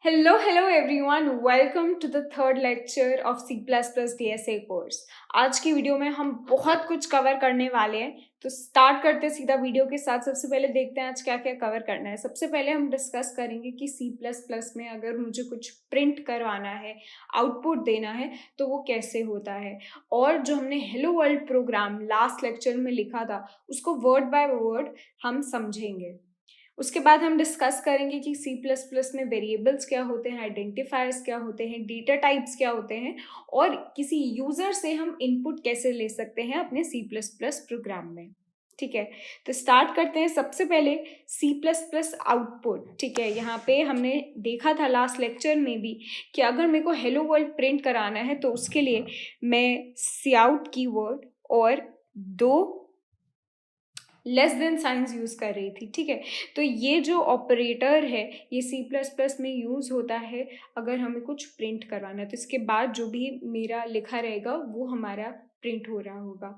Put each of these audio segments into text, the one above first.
Hello everyone. Welcome to the third lecture of C++ DSA course. आज की video में हम बहुत कुछ कवर करने वाले हैं, तो स्टार्ट करते हैं सीधा वीडियो के साथ. सबसे पहले देखते हैं आज क्या क्या कवर करना है. सबसे पहले हम डिस्कस करेंगे कि C++ में अगर मुझे कुछ प्रिंट करवाना है, आउटपुट देना है, तो वो कैसे होता है. और जो हमने hello world programme last lecture में लिखा था, उसको वर्ड बाय वर्ड हम समझेंगे. उसके बाद हम डिस्कस करेंगे कि C++ में वेरिएबल्स क्या होते हैं, आइडेंटिफायर्स क्या होते हैं, डेटा टाइप्स क्या होते हैं, और किसी यूजर से हम इनपुट कैसे ले सकते हैं अपने C++ प्रोग्राम में. ठीक है, तो स्टार्ट करते हैं. सबसे पहले C++ आउटपुट. ठीक है, यहाँ पे हमने देखा था लास्ट लेक्चर में भी कि अगर मेरे को हेलो वर्ल्ड प्रिंट कराना है तो उसके लिए मैं काउट कीवर्ड और दो लेस देन साइंस यूज कर रही थी. ठीक है, तो ये जो ऑपरेटर है ये C++ में यूज होता है अगर हमें कुछ प्रिंट करवाना है. तो इसके बाद जो भी मेरा लिखा रहेगा वो हमारा प्रिंट हो रहा होगा.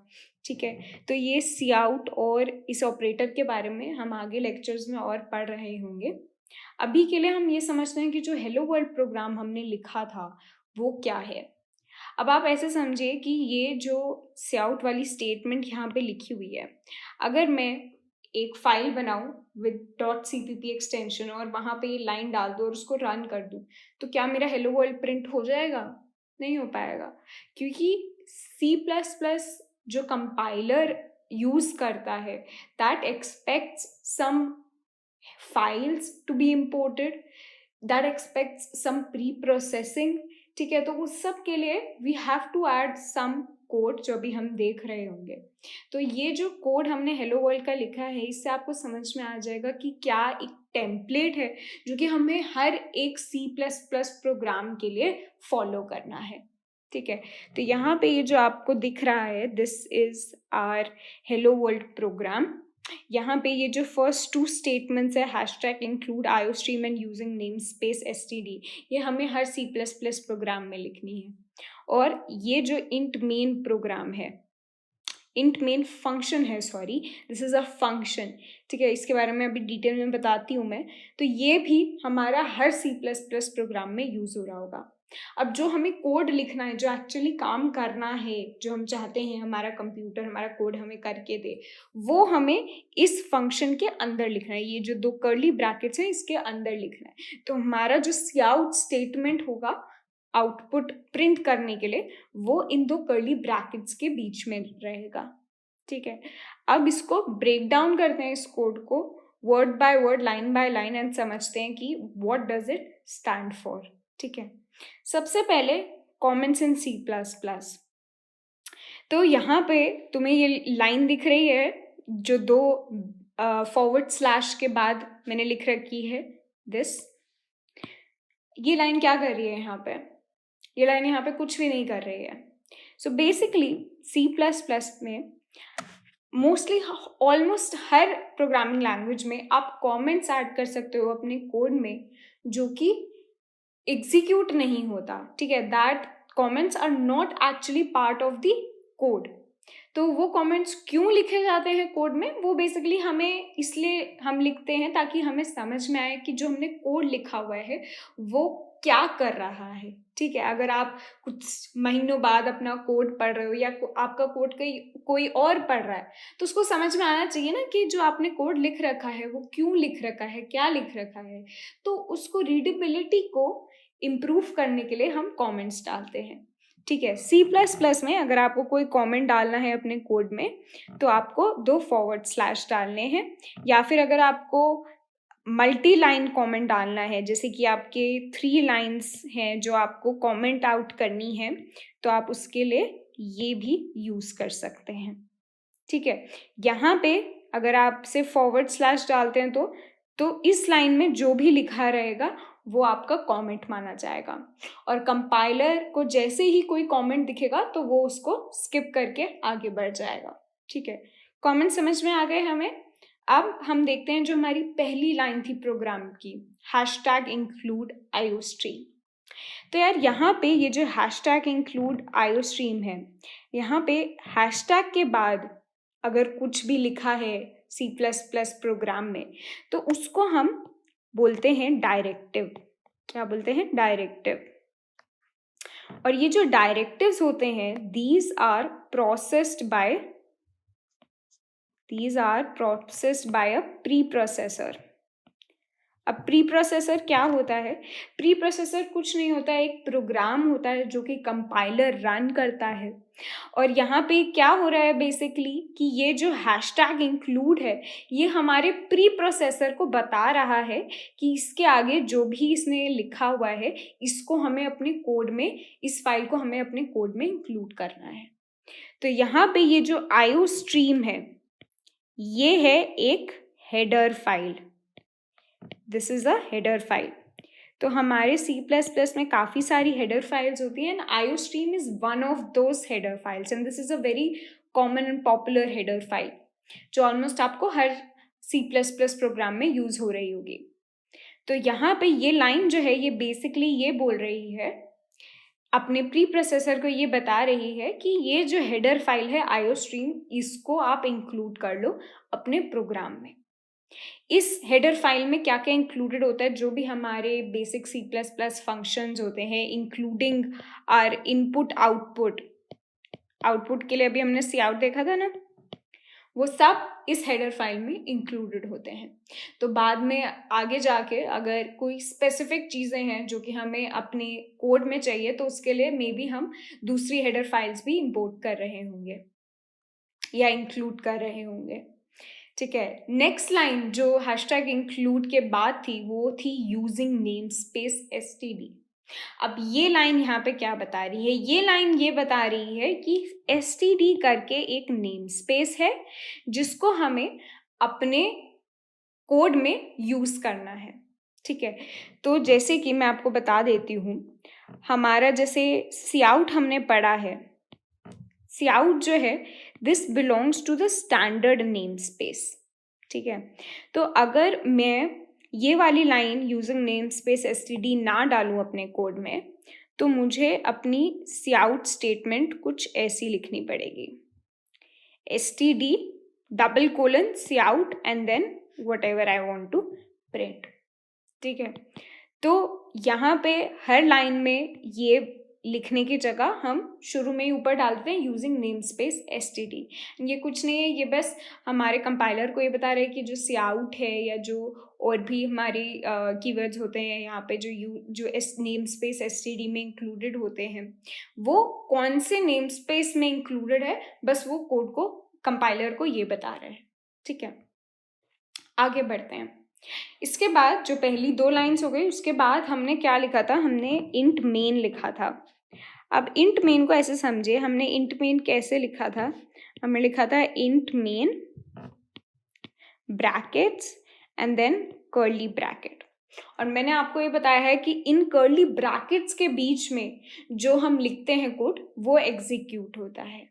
ठीक है, तो ये काउट और इस ऑपरेटर के बारे में हम आगे लेक्चर्स में और पढ़ रहे होंगे. अभी के लिए हम ये समझते हैं कि जो हेलो वर्ल्ड प्रोग्राम हमने लिखा था वो क्या है. अब आप ऐसे समझिए कि ये जो काउट वाली स्टेटमेंट यहाँ पे लिखी हुई है, अगर मैं एक फाइल बनाऊं विद .cpp एक्सटेंशन और वहाँ पे ये लाइन डाल दूँ और उसको रन कर दूँ, तो क्या मेरा हेलो वर्ल्ड प्रिंट हो जाएगा? नहीं हो पाएगा, क्योंकि C++ जो कंपाइलर यूज करता है that expects some files to be imported, that expects some preprocessing. ठीक है, तो उस सब के लिए we have to add some code जो भी हम देख रहे होंगे. तो ये जो कोड हमने हेलो वर्ल्ड का लिखा है, इससे आपको समझ में आ जाएगा कि क्या एक टेम्पलेट है जो कि हमें हर एक C++ प्रोग्राम के लिए फॉलो करना है. ठीक है, तो यहाँ पे ये जो आपको दिख रहा है, this is our hello world program. यहाँ पे ये जो फर्स्ट टू स्टेटमेंट्स है, hashtag include iostream and using namespace STD, ये हमें हर C++ प्रोग्राम में लिखनी है. और ये जो इंट मेन प्रोग्राम है, इंट मेन फंक्शन है, sorry this is a function. ठीक है, इसके बारे में अभी डिटेल में बताती हूँ मैं. तो ये भी हमारा हर C++ प्रोग्राम में यूज हो रहा होगा. अब जो हमें कोड लिखना है, जो एक्चुअली काम करना है, जो हम चाहते हैं हमारा कंप्यूटर हमारा कोड हमें करके दे, वो हमें इस फंक्शन के अंदर लिखना है. ये जो दो कर्ली ब्रैकेट्स हैं इसके अंदर लिखना है. तो हमारा जो काउट स्टेटमेंट होगा आउटपुट प्रिंट करने के लिए, वो इन दो कर्ली ब्रैकेट्स के बीच में रहेगा. ठीक है, अब इसको ब्रेक डाउन करते हैं इस कोड को word by word, line by line, and समझते हैं कि what does it stand for. ठीक है, सबसे पहले कमेंट्स इन C++. तो यहाँ पे तुम्हें ये लाइन दिख रही है जो दो फॉरवर्ड स्लैश के बाद मैंने लिख रखी है दिस. ये लाइन क्या कर रही है यहाँ पे? ये लाइन यहाँ पे कुछ भी नहीं कर रही है. सो बेसिकली C++ में मोस्टली ऑलमोस्ट हर प्रोग्रामिंग लैंग्वेज में आप कमेंट्स ऐड कर सकते हो अपने कोड में जो कि एग्जीक्यूट नहीं होता. ठीक है, that comments are not actually part of the code. तो वो कमेंट्स क्यों लिखे जाते हैं कोड में, वो बेसिकली हमें इसलिए हम लिखते हैं ताकि हमें समझ में आए कि जो हमने कोड लिखा हुआ है वो क्या कर रहा है. ठीक है, अगर आप कुछ महीनों बाद अपना कोड पढ़ रहे हो या आपका कोड कोई और पढ़ रहा है, तो उसको समझ में आना चाहिए ना कि जो आपने कोड लिख रखा है वो क्यों लिख रखा है, क्या लिख रखा है. तो उसको रीडेबिलिटी को इम्प्रूव करने के लिए हम कमेंट्स डालते हैं. ठीक है, C++ में अगर आपको कोई कमेंट डालना है अपने कोड में तो आपको दो फॉरवर्ड स्लैश डालने हैं, या फिर अगर आपको मल्टी लाइन कमेंट डालना है, जैसे कि आपके 3 लाइन्स हैं जो आपको कमेंट आउट करनी है, तो आप उसके लिए ये भी यूज कर सकते हैं. ठीक है, यहाँ पे अगर आप सिर्फ फॉरवर्ड स्लैश डालते हैं तो इस लाइन में जो भी लिखा रहेगा वो आपका कमेंट माना जाएगा, और कंपाइलर को जैसे ही कोई कमेंट दिखेगा तो वो उसको स्किप करके आगे बढ़ जाएगा. ठीक है, कमेंट समझ में आ गए हमें. अब हम देखते हैं जो हमारी पहली लाइन थी प्रोग्राम की, हैशटैग इंक्लूड आईओस्ट्रीम. तो यार यहाँ पे ये जो हैशटैग इंक्लूड आईओस्ट्रीम है, यहाँ पे हैशटैग के बाद अगर कुछ भी लिखा है C++ प्रोग्राम में तो उसको हम बोलते हैं डायरेक्टिव. क्या बोलते हैं, डायरेक्टिव। और ये जो डायरेक्टिव्स होते हैं these are processed by a preprocessor. अब प्री प्रोसेसर क्या होता है? प्री प्रोसेसर कुछ नहीं होता है, एक प्रोग्राम होता है जो कि कंपाइलर रन करता है। और यहाँ पे क्या हो रहा है बेसिकली कि ये जो हैशटैग इंक्लूड है ये हमारे प्री प्रोसेसर को बता रहा है कि इसके आगे जो भी इसने लिखा हुआ है इसको हमें अपने कोड में, इस फाइल को हमें अपने कोड में इंक्लूड करना है। तो यहाँ पे ये जो आईओ स्ट्रीम है ये है एक header file. This is a header file. तो हमारे C++ में काफ़ी सारी हेडर फाइल्स होती हैं and IO stream is one of those header files and this is a very common and popular header file जो ऑलमोस्ट आपको हर C++ प्रोग्राम में यूज हो रही होगी। तो यहाँ पे ये लाइन जो है ये बेसिकली ये बोल रही है, अपने प्री प्रोसेसर को ये बता रही है कि ये जो हेडर फाइल है आईओ स्ट्रीम इसको आप इंक्लूड कर लो अपने प्रोग्राम में। इस हेडर फाइल में क्या क्या इंक्लूडेड होता है, जो भी हमारे बेसिक C++ फंक्शंस होते हैं इंक्लूडिंग आर इनपुट आउटपुट के लिए अभी हमने सी आउट देखा था ना, वो सब इस हेडर फाइल में इंक्लूडेड होते हैं। तो बाद में आगे जाके अगर कोई स्पेसिफिक चीज़ें हैं जो कि हमें अपने कोड में चाहिए तो उसके लिए मे बी हम दूसरी हेडर फाइल्स भी इंपोर्ट कर रहे होंगे या इंक्लूड कर रहे होंगे। ठीक है, नेक्स्ट लाइन जो हैशटैग इंक्लूड के बाद थी वो थी यूजिंग नेम स्पेस std। अब ये लाइन यहाँ पे क्या बता रही है? ये लाइन ये बता रही है कि std करके एक नेम स्पेस है जिसको हमें अपने कोड में यूज करना है। ठीक है, तो जैसे कि मैं आपको बता देती हूँ, हमारा जैसे Cout हमने पढ़ा है, Cout जो है this belongs to the standard namespace. ठीक है, तो अगर मैं ये वाली line using namespace std ना डालूं अपने कोड में तो मुझे अपनी Cout स्टेटमेंट कुछ ऐसी लिखनी पड़ेगी, std double colon Cout and then whatever I want to print. ठीक है, तो यहाँ पे हर लाइन में ये लिखने की जगह हम शुरू में ही ऊपर डालते हैं यूजिंग नेम स्पेस std। ये कुछ नहीं है, ये बस हमारे कंपाइलर को ये बता रहे हैं कि जो Cout है या जो और भी हमारी कीवर्ड्स होते हैं यहाँ पे जो नेम स्पेस std में इंक्लूडेड होते हैं वो कौन से नेम स्पेस में इंक्लूडेड है, बस वो कोड को कंपाइलर को ये बता रहे हैं। ठीक है, आगे बढ़ते हैं। इसके बाद जो पहली दो लाइंस हो गई उसके बाद हमने क्या लिखा था, हमने इंट मेन लिखा था। अब इंट मेन को ऐसे समझिए, हमने इंट मेन कैसे लिखा था, हमने लिखा था int main brackets and then curly bracket. और मैंने आपको ये बताया है कि इन कर्ली ब्रैकेट्स के बीच में जो हम लिखते हैं कोड वो एग्जीक्यूट होता है।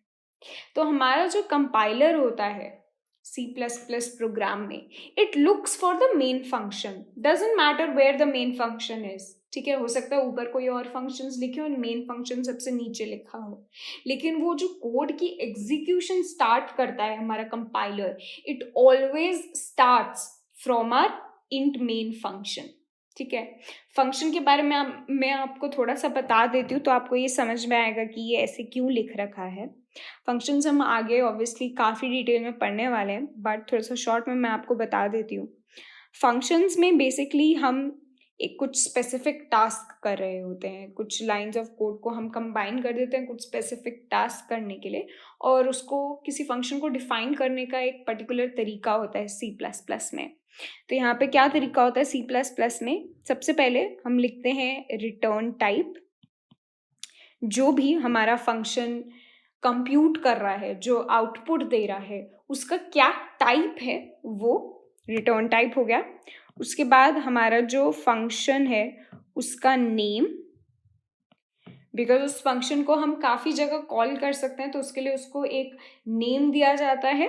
तो हमारा जो कंपाइलर होता है C++ प्रोग्राम में, it looks for the main function, doesn't matter where the main function is. ठीक है, हो सकता है ऊपर कोई और फंक्शंस लिखे हो और मेन फंक्शन सबसे नीचे लिखा हो, लेकिन वो जो कोड की एग्जीक्यूशन स्टार्ट करता है हमारा compiler, it always starts from our int main function. ठीक है, फंक्शन के बारे में मैं आपको थोड़ा सा बता देती हूँ तो आपको ये समझ में आएगा कि ये ऐसे क्यों लिख रखा है। फंक्शंस हम आगे ऑब्वियसली काफ़ी डिटेल में पढ़ने वाले हैं, बट थोड़ा सा शॉर्ट में मैं आपको बता देती हूँ। फंक्शंस में बेसिकली हम एक कुछ स्पेसिफिक टास्क कर रहे होते हैं, कुछ लाइंस ऑफ कोड को हम कंबाइन कर देते हैं कुछ स्पेसिफिक टास्क करने के लिए, और उसको किसी फंक्शन को डिफाइन करने का एक पर्टिकुलर तरीका होता है C++ में। तो यहाँ पे क्या तरीका होता है C++ में, सबसे पहले हम लिखते हैं रिटर्न टाइप। जो भी हमारा फंक्शन कंप्यूट कर रहा है, जो आउटपुट दे रहा है, उसका क्या टाइप है वो रिटर्न टाइप हो गया। उसके बाद हमारा जो फंक्शन है उसका नेम, बिकॉज उस फंक्शन को हम काफ़ी जगह कॉल कर सकते हैं तो उसके लिए उसको एक नेम दिया जाता है।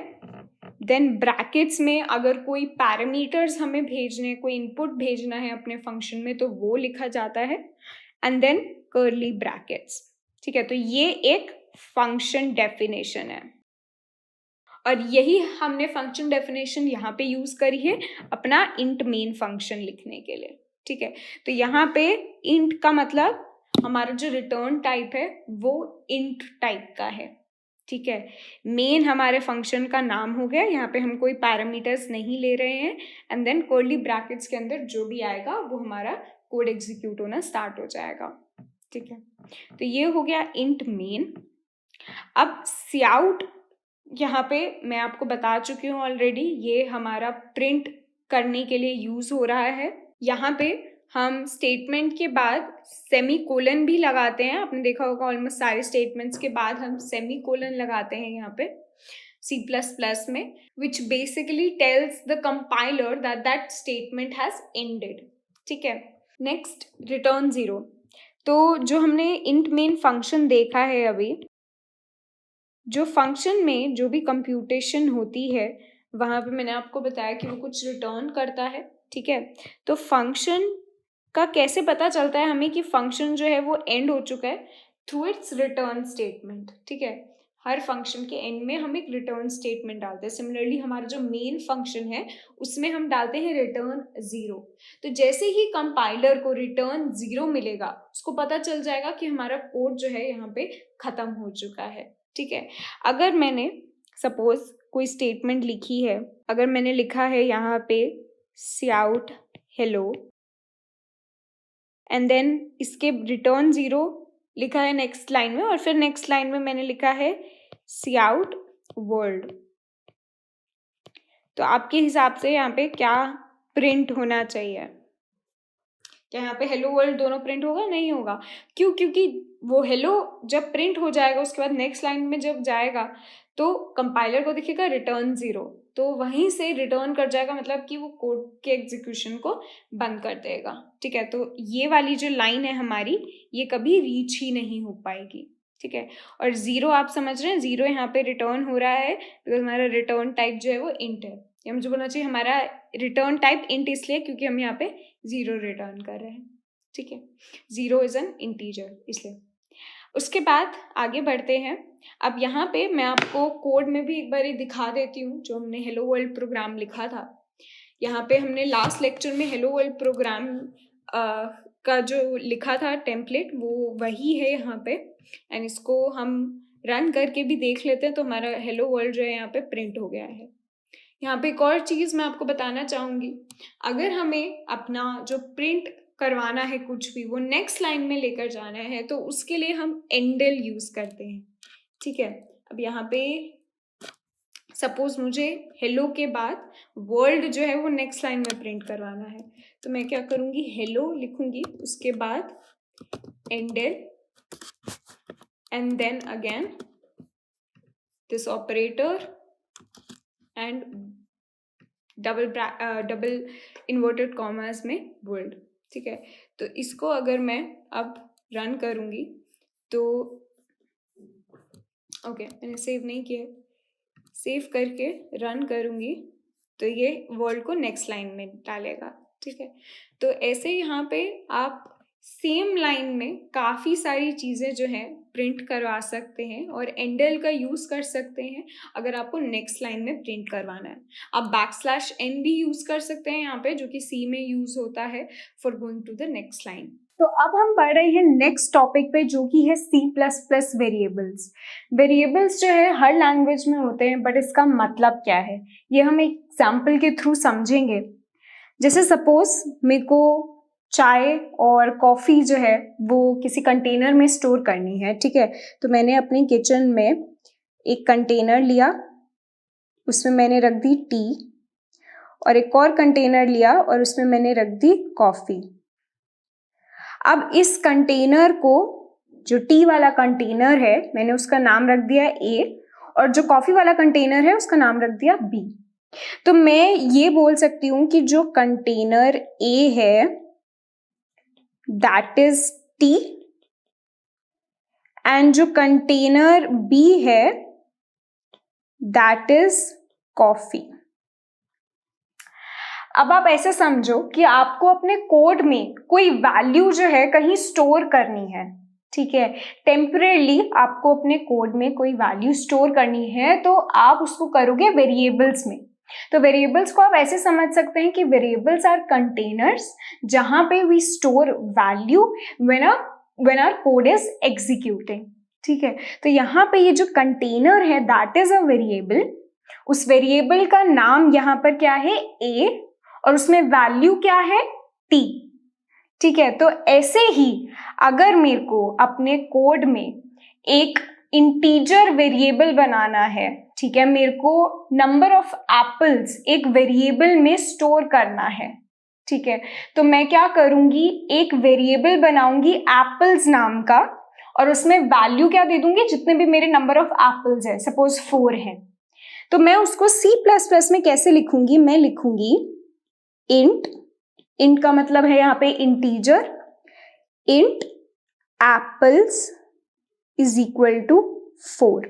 देन ब्रैकेट्स में अगर कोई पैरामीटर्स हमें भेजने, कोई इनपुट भेजना है अपने फंक्शन में तो वो लिखा जाता है, एंड देन कर्ली ब्रैकेट्स। ठीक है, तो ये एक फंक्शन डेफिनेशन है और यही हमने फंक्शन डेफिनेशन यहाँ पे यूज करी है अपना इंट मेन फंक्शन लिखने के लिए। ठीक है। तो यहाँ पे इंट का मतलब हमारा जो रिटर्न टाइप है वो इंट टाइप का है, ठीक है। मेन हमारे फंक्शन का नाम हो गया, यहाँ पे हम कोई पैरामीटर्स नहीं ले रहे हैं, एंड देन कर्ली ब्रैकेट्स के अंदर जो भी आएगा वो हमारा कोड एग्जीक्यूट होना स्टार्ट हो जाएगा, ठीक है। तो ये हो गया इंट मेन। अब काउट यहाँ पे मैं आपको बता चुकी हूँ ऑलरेडी, ये हमारा प्रिंट करने के लिए यूज हो रहा है। यहाँ पे हम स्टेटमेंट के बाद सेमी कोलन भी लगाते हैं, आपने देखा होगा ऑलमोस्ट सारे स्टेटमेंट्स के बाद हम सेमी कोलन लगाते हैं यहाँ पे C++ में, which basically tells the compiler that that statement has ended, ठीक है। Next return 0। तो जो हमने इंट मेन फंक्शन देखा है अभी, जो फंक्शन में जो भी कंप्यूटेशन होती है वहाँ पे मैंने आपको बताया कि वो कुछ रिटर्न करता है, ठीक है। तो फंक्शन का कैसे पता चलता है हमें कि फंक्शन जो है वो एंड हो चुका है? थ्रू इट्स रिटर्न स्टेटमेंट, ठीक है। हर फंक्शन के एंड में हम एक रिटर्न स्टेटमेंट डालते हैं। सिमिलरली हमारा जो मेन फंक्शन है उसमें हम डालते हैं रिटर्न 0। तो जैसे ही कंपाइलर को रिटर्न 0 मिलेगा उसको पता चल जाएगा कि हमारा कोड जो है यहाँ पे खत्म हो चुका है, ठीक है। अगर मैंने सपोज कोई स्टेटमेंट लिखी है, अगर मैंने लिखा है यहाँ पे काउट हेलो एंड देन इसके रिटर्न 0 लिखा है नेक्स्ट लाइन में, और फिर नेक्स्ट लाइन में मैंने लिखा है काउट वर्ल्ड, तो आपके हिसाब से यहाँ पे क्या प्रिंट होना चाहिए? क्या यहाँ पे हेलो वर्ल्ड दोनों प्रिंट होगा? नहीं होगा। क्यों? क्योंकि वो हेलो जब प्रिंट हो जाएगा उसके बाद नेक्स्ट लाइन में जब जाएगा तो कंपाइलर को दिखेगा रिटर्न 0, तो वहीं से रिटर्न कर जाएगा, मतलब कि वो कोड के एग्जीक्यूशन को बंद कर देगा, ठीक है। तो ये वाली जो लाइन है हमारी ये कभी रीच ही नहीं हो पाएगी, ठीक है। और 0 आप समझ रहे हैं, 0 यहाँ पे रिटर्न हो रहा है बिकॉज हमारा रिटर्न टाइप जो है वो इंट है, या मुझे बोलना चाहिए हमारा रिटर्न टाइप इंट इसलिए क्योंकि हम यहाँ पे 0 रिटर्न कर रहे हैं, ठीक है। 0 इज एन इंटीजर इसलिए। उसके बाद आगे बढ़ते हैं। अब यहाँ पे मैं आपको कोड में भी एक बार दिखा देती हूँ जो हमने हेलो वर्ल्ड प्रोग्राम लिखा था। यहाँ पे हमने लास्ट लेक्चर में हेलो वर्ल्ड प्रोग्राम का जो लिखा था टेम्पलेट वो वही है यहाँ पे, एंड इसको हम रन करके भी देख लेते हैं तो हमारा हेलो वर्ल्ड जो है यहाँ पे प्रिंट हो गया है। यहाँ पे एक और चीज़ मैं आपको बताना चाहूँगी, अगर हमें अपना जो प्रिंट करवाना है कुछ भी वो नेक्स्ट लाइन में लेकर जाना है तो उसके लिए हम एंडल यूज करते हैं, ठीक है। अब यहाँ पे सपोज मुझे हेलो के बाद वर्ल्ड जो है वो नेक्स्ट लाइन में प्रिंट करवाना है, तो मैं क्या करूँगी, हेलो लिखूंगी, उसके बाद endl and then again this operator and double inverted commas में वर्ल्ड, ठीक है। तो इसको अगर मैं अब रन करूँगी तो ओके मैंने सेव नहीं किया, सेव करके रन करूँगी तो ये वर्ल्ड को नेक्स्ट लाइन में डालेगा, ठीक है। तो ऐसे यहाँ पे आप सेम लाइन में काफ़ी सारी चीज़ें जो हैं प्रिंट करवा सकते हैं और एंडल का यूज़ कर सकते हैं अगर आपको नेक्स्ट लाइन में प्रिंट करवाना है। आप \n भी यूज़ कर सकते हैं यहाँ पे, जो कि C में यूज़ होता है for going to the next line. तो अब हम बढ़ रहे हैं नेक्स्ट टॉपिक पे जो कि है C++ वेरिएबल्स। वेरिएबल्स जो है हर लैंग्वेज में होते हैं, बट इसका मतलब क्या है ये हम एक एग्जाम्पल के थ्रू समझेंगे। जैसे सपोज मेरे को चाय और कॉफ़ी जो है वो किसी कंटेनर में स्टोर करनी है, ठीक है। तो मैंने अपने किचन में एक कंटेनर लिया, उसमें मैंने रख दी टी, और एक और कंटेनर लिया और उसमें मैंने रख दी कॉफ़ी। अब इस कंटेनर को, जो टी वाला कंटेनर है, मैंने उसका नाम रख दिया A, और जो कॉफ़ी वाला कंटेनर है उसका नाम रख दिया B। तो मैं ये बोल सकती हूँ कि जो कंटेनर A है दैट इज टी, एंड जो कंटेनर B है दैट इज कॉफी। अब आप ऐसे समझो कि आपको अपने कोड में कोई वैल्यू जो है कहीं स्टोर करनी है, ठीक है। टेम्परेली आपको अपने कोड में कोई वैल्यू स्टोर करनी है तो आप उसको करोगे वेरिएबल्स में, तो वेरिएबल्स को आप ऐसे समझ सकते हैं कि वेरिएबल्स आर कंटेनर्स जहां पे we store value when our code is executing. ठीक है, तो यहाँ पे ये जो कंटेनर है दैट इज अ वेरिएबल। उस वेरिएबल का नाम यहाँ पर क्या है, a, और उसमें वैल्यू क्या है, t। ठीक है, तो ऐसे ही अगर मेरे को अपने कोड में एक इंटीजर वेरिएबल बनाना है, ठीक है, मेरे को नंबर ऑफ एप्पल्स एक वेरिएबल में स्टोर करना है, ठीक है, तो मैं क्या करूंगी, एक वेरिएबल बनाऊंगी एप्पल्स नाम का, और उसमें वैल्यू क्या दे दूंगी, जितने भी मेरे नंबर ऑफ एप्पल्स है, सपोज 4 है, तो मैं उसको C++ में कैसे लिखूंगी, मैं लिखूंगी इंट का मतलब है यहाँ पे integer, int apples is equal to 4।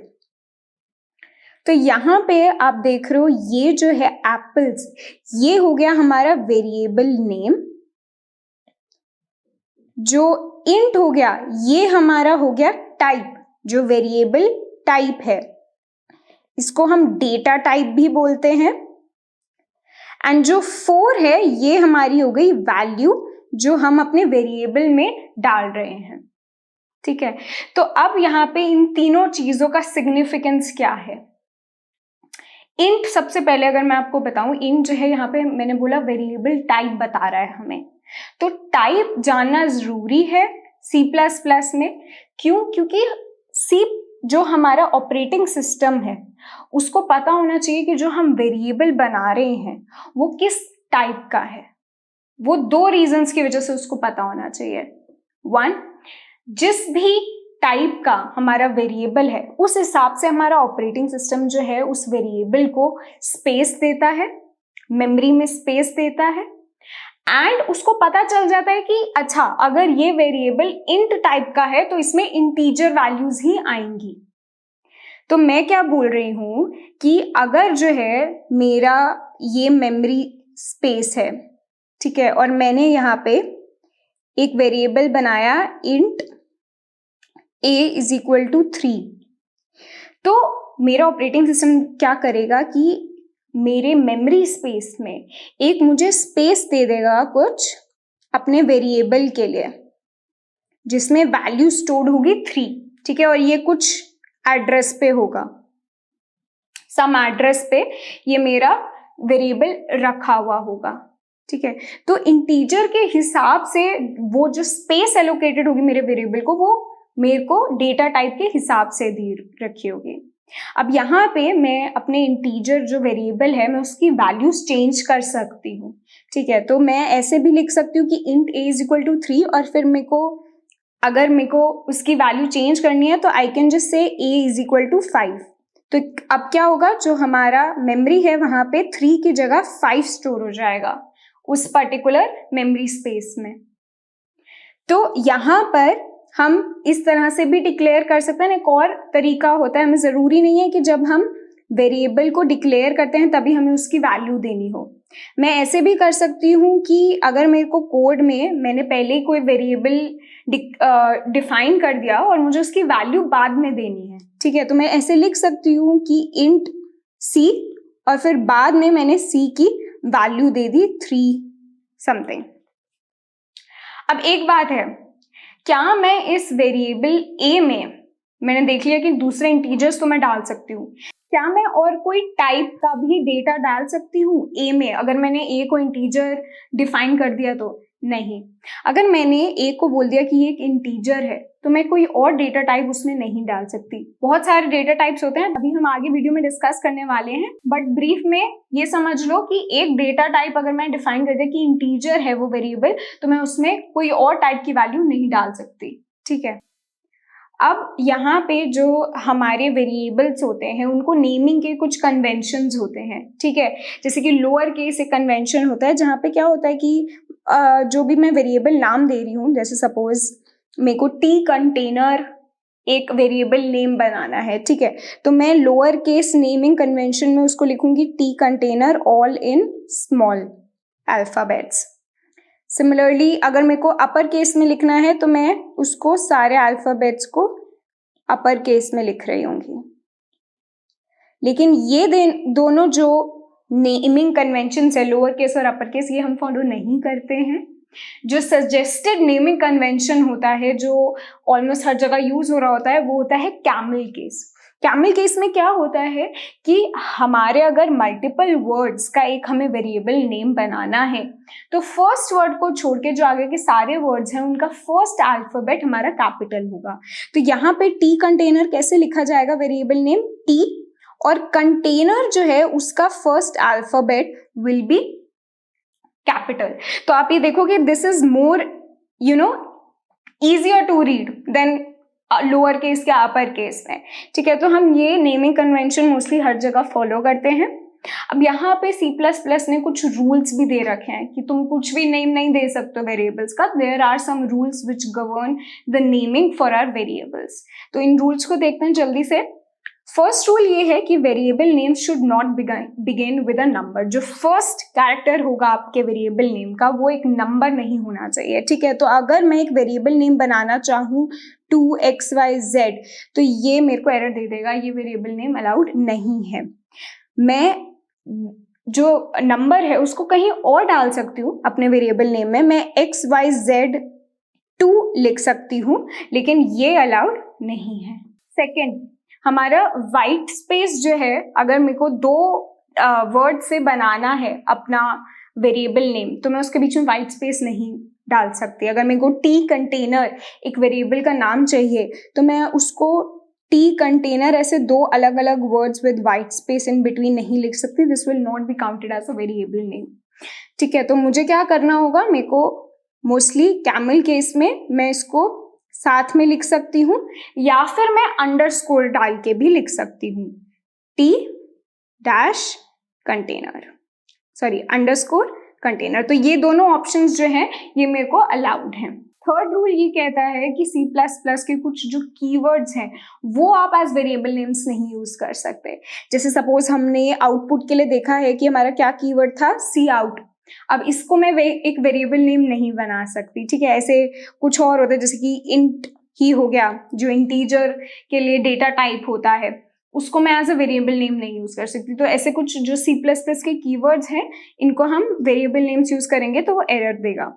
तो यहां पे आप देख रहे हो ये जो है एप्पल्स, ये हो गया हमारा वेरिएबल नेम। जो इंट हो गया ये हमारा हो गया टाइप, जो वेरिएबल टाइप है, इसको हम डेटा टाइप भी बोलते हैं। एंड जो 4 है ये हमारी हो गई वैल्यू जो हम अपने वेरिएबल में डाल रहे हैं। ठीक है, तो अब यहाँ पे इन तीनों चीजों का सिग्निफिकेंस क्या है। इंट, सबसे पहले अगर मैं आपको बताऊं, इंट जो है यहाँ पे मैंने बोला वेरिएबल टाइप बता रहा है हमें, तो टाइप जानना जरूरी है C++ में। क्यों? क्योंकि C जो हमारा ऑपरेटिंग सिस्टम है उसको पता होना चाहिए कि जो हम वेरिएबल बना रहे हैं वो किस टाइप का है। वो 2 रीजंस की वजह से उसको पता होना चाहिए। 1, जिस भी टाइप का हमारा वेरिएबल है उस हिसाब से हमारा ऑपरेटिंग सिस्टम जो है उस वेरिएबल को स्पेस देता है, मेमोरी में स्पेस देता है, एंड उसको पता चल जाता है कि अच्छा अगर ये वेरिएबल इंट टाइप का है तो इसमें इंटीजर वैल्यूज ही आएंगी। तो मैं क्या बोल रही हूं कि अगर जो है मेरा ये मेमोरी स्पेस है, ठीक है, और मैंने यहाँ पे एक वेरिएबल बनाया int a is equal to 3, तो मेरा ऑपरेटिंग सिस्टम क्या करेगा कि मेरे मेमोरी स्पेस में एक मुझे स्पेस दे देगा कुछ अपने वेरिएबल के लिए जिसमें वैल्यू स्टोर्ड होगी 3, ठीक है, और ये कुछ एड्रेस पे होगा, सम एड्रेस पे ये मेरा वेरिएबल रखा हुआ होगा। ठीक है, तो इंटीजर के हिसाब से वो जो स्पेस एलोकेटेड होगी मेरे वेरिएबल को वो मेरे को डेटा टाइप के हिसाब से दी रखी होगी। अब यहाँ पे मैं अपने इंटीजर जो वेरिएबल है मैं उसकी वैल्यूज चेंज कर सकती हूँ। ठीक है, तो मैं ऐसे भी लिख सकती हूँ कि int a is equal to 3 और फिर अगर मेरे को उसकी वैल्यू चेंज करनी है तो I can just say a is equal to 5। तो अब क्या होगा, जो हमारा मेमोरी है वहां पे 3 की जगह 5 स्टोर हो जाएगा उस पर्टिकुलर मेमोरी स्पेस में। तो यहाँ पर हम इस तरह से भी डिक्लेयर कर सकते हैं। एक और तरीका होता है, हमें जरूरी नहीं है कि जब हम वेरिएबल को डिक्लेयर करते हैं तभी हमें उसकी वैल्यू देनी हो। मैं ऐसे भी कर सकती हूँ कि अगर मेरे को कोड में मैंने पहले ही कोई वेरिएबल डिफाइन कर दिया और मुझे उसकी वैल्यू बाद में देनी है, ठीक है, तो मैं ऐसे लिख सकती हूँ कि इंट c और फिर बाद में मैंने c की वैल्यू दे दी 3 समथिंग। अब एक बात है, क्या मैं इस वेरिएबल a में, मैंने देख लिया कि दूसरे इंटीजर्स तो मैं डाल सकती हूँ, क्या मैं और कोई टाइप का भी डेटा डाल सकती हूँ a में? अगर मैंने a को इंटीजर डिफाइन कर दिया तो नहीं। अगर मैंने a को बोल दिया कि ये एक इंटीजर है तो मैं कोई और डेटा टाइप उसमें नहीं डाल सकती। बहुत सारे डेटा टाइप्स होते हैं, अभी हम आगे वीडियो में डिस्कस करने वाले हैं, बट ब्रीफ में ये समझ लो कि एक डेटा टाइप अगर मैं डिफाइन कर दिया कि इंटीजर है वो वेरिएबल, तो मैं उसमें कोई और टाइप की वैल्यू नहीं डाल सकती। ठीक है, अब यहाँ पे जो हमारे वेरिएबल्स होते हैं उनको नेमिंग के कुछ कन्वेंशंस होते हैं। ठीक है, जैसे कि लोअर केस एक कन्वेंशन होता है जहाँ पे क्या होता है कि जो भी मैं वेरिएबल नाम दे रही हूँ, जैसे सपोज मेरे को टी कंटेनर एक वेरिएबल नेम बनाना है, ठीक है, तो मैं लोअर केस नेमिंग कन्वेंशन में उसको लिखूंगी T container all in small alphabets. Similarly अगर मेरे को अपर केस में लिखना है तो मैं उसको सारे अल्फाबेट्स को अपर केस में लिख रही होंगी। लेकिन ये दोनों जो नेमिंग कन्वेंशन है, लोअर केस और अपर केस, ये हम फॉलो नहीं करते हैं। जो सजेस्टेड नेमिंग कन्वेंशन होता है, जो ऑलमोस्ट हर जगह यूज हो रहा होता है, वो होता है कैमल केस। कैमल केस में क्या होता है कि हमारे अगर मल्टीपल वर्ड्स का एक हमें वेरिएबल नेम बनाना है, तो फर्स्ट वर्ड को छोड़ के जो आगे के सारे वर्ड्स हैं उनका फर्स्ट अल्फाबेट हमारा कैपिटल होगा। तो यहाँ पे टी कंटेनर कैसे लिखा जाएगा, वेरिएबल नेम टी, और कंटेनर जो है उसका first alphabet will be capital. तो आप ये देखोगे this is more easier to read than lower case या अपर केस में, ठीक है। तो हम ये नेमिंग कन्वेंशन मोस्टली हर जगह फॉलो करते हैं। अब यहाँ पे C++ ने कुछ रूल्स भी दे रखे हैं कि तुम कुछ भी नेम नहीं दे सकते वेरिएबल्स का। There are some rules which govern the naming for our variables. तो इन रूल्स को देखते हैं जल्दी से। फर्स्ट रूल ये है कि variable name should not begin with a number. जो फर्स्ट कैरेक्टर होगा आपके वेरिएबल नेम का वो एक नंबर नहीं होना चाहिए, ठीक है। तो अगर मैं एक वेरिएबल नेम बनाना चाहूँ 2xyz, तो ये मेरे को एरर दे देगा, ये वेरिएबल नेम अलाउड नहीं है। मैं जो नंबर है उसको कहीं और डाल सकती हूँ अपने वेरिएबल नेम में, मैं xyz2 लिख सकती हूँ, लेकिन ये अलाउड नहीं है। सेकेंड, हमारा वाइट स्पेस जो है, अगर मेरे को दो वर्ड से बनाना है अपना वेरिएबल नेम, तो मैं उसके बीच में वाइट स्पेस नहीं डाल सकती। अगर मेरे को टी कंटेनर एक वेरिएबल का नाम चाहिए, तो मैं उसको टी कंटेनर ऐसे दो अलग अलग words with white space in between नहीं लिख सकती। This will not be counted as a variable name, ठीक है। तो मुझे क्या करना होगा, मेरे को मोस्टली कैमल केस में मैं इसको साथ में लिख सकती हूँ, या फिर मैं अंडरस्कोर डाल के भी लिख सकती हूँ, T dash container, sorry underscore container. तो ये दोनों ऑप्शंस जो हैं ये मेरे को अलाउड हैं। थर्ड रूल ये कहता है कि C++ के कुछ जो कीवर्ड्स हैं वो आप एज वेरिएबल नेम्स नहीं यूज कर सकते। जैसे सपोज हमने आउटपुट के लिए देखा है कि हमारा क्या कीवर्ड था, सी आउट। अब इसको मैं एक वेरिएबल नेम नहीं बना सकती, ठीक है। ऐसे कुछ और होते हैं, जैसे कि इंट ही हो गया, जो इंटीजर के लिए डेटा टाइप होता है, उसको मैं एज अ वेरिएबल नेम नहीं यूज कर सकती। तो ऐसे कुछ जो C++ के कीवर्ड्स हैं इनको हम वेरिएबल नेम्स यूज करेंगे तो वो एरर देगा।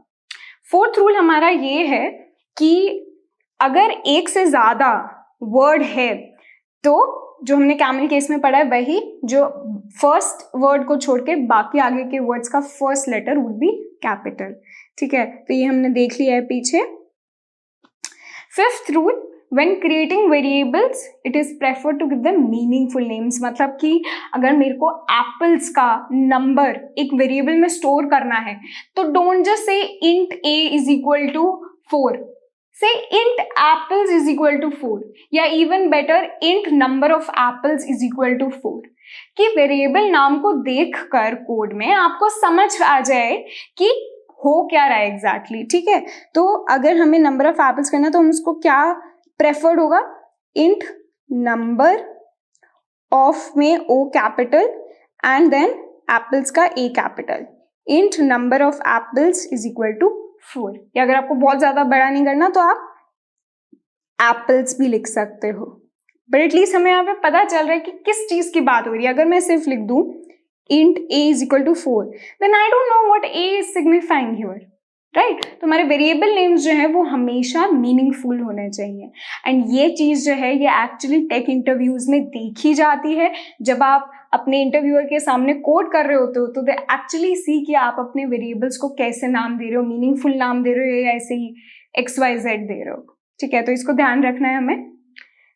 फोर्थ रूल हमारा ये है कि अगर एक से ज्यादा वर्ड है, तो जो हमने कैमल केस में पढ़ा है वही, जो फर्स्ट वर्ड को छोड़ के बाकी आगे के वर्ड्स का first letter would be capital, ठीक है। तो ये हमने देख लिया है पीछे। Fifth rule, when creating variables it is preferred to give them meaningful names। मतलब कि अगर मेरे को एप्पल्स का नंबर एक वेरिएबल में स्टोर करना है, तो don't just say int a is equal to 4, say int apples is equal to 4, या even better int number of apples is equal to 4, कि वेरिएबल नाम को देखकर कोड में आपको समझ आ जाए कि हो क्या रहा है एग्जैक्टली, ठीक है। तो अगर हमें नंबर ऑफ एप्पल्स करना है तो हम उसको क्या प्रेफर्ड होगा, इंट नंबर ऑफ में O capital and then apples का A capital, int number of apples is equal to 4। या अगर आपको बहुत ज्यादा बड़ा नहीं करना तो आप एप्पल्स भी लिख सकते हो, बट एटलीस्ट हमें यहाँ पे पता चल रहा है कि किस चीज की बात हो रही है। अगर मैं सिर्फ लिख दूं int a is equal to 4, then I don't know what a is signifying here, right. तो हमारे वेरिएबल नेम्स जो है वो हमेशा मीनिंगफुल होने चाहिए। एंड ये चीज जो है ये एक्चुअली टेक इंटरव्यूज में देखी जाती है। जब आप अपने इंटरव्यूअर के सामने कोड कर रहे होते हो तो दे एक्चुअली सी कि आप अपने वेरिएबल्स को कैसे नाम दे रहे हो, मीनिंगफुल नाम दे रहे हो या ऐसे ही XYZ दे रहे हो, ठीक है। तो इसको ध्यान रखना है हमें।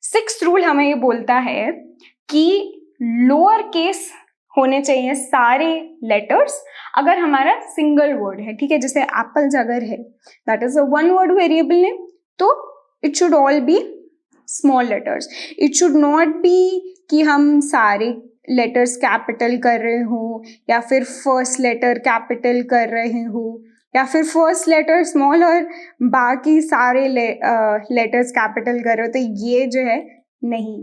सिक्स्थ रूल हमें ये बोलता है कि लोअर केस होने चाहिए सारे लेटर्स अगर हमारा सिंगल वर्ड है, ठीक है। जैसे एप्पल्स अगर है that is a one word variable name, तो it should all be small letters. It should not be कि हम सारे लेटर्स कैपिटल कर रहे हो, या फिर फर्स्ट लेटर कैपिटल कर रहे हो, या फिर फर्स्ट लेटर स्मॉल और बाकी सारे लेटर्स कैपिटल कर रहे हो। तो ये जो है नहीं,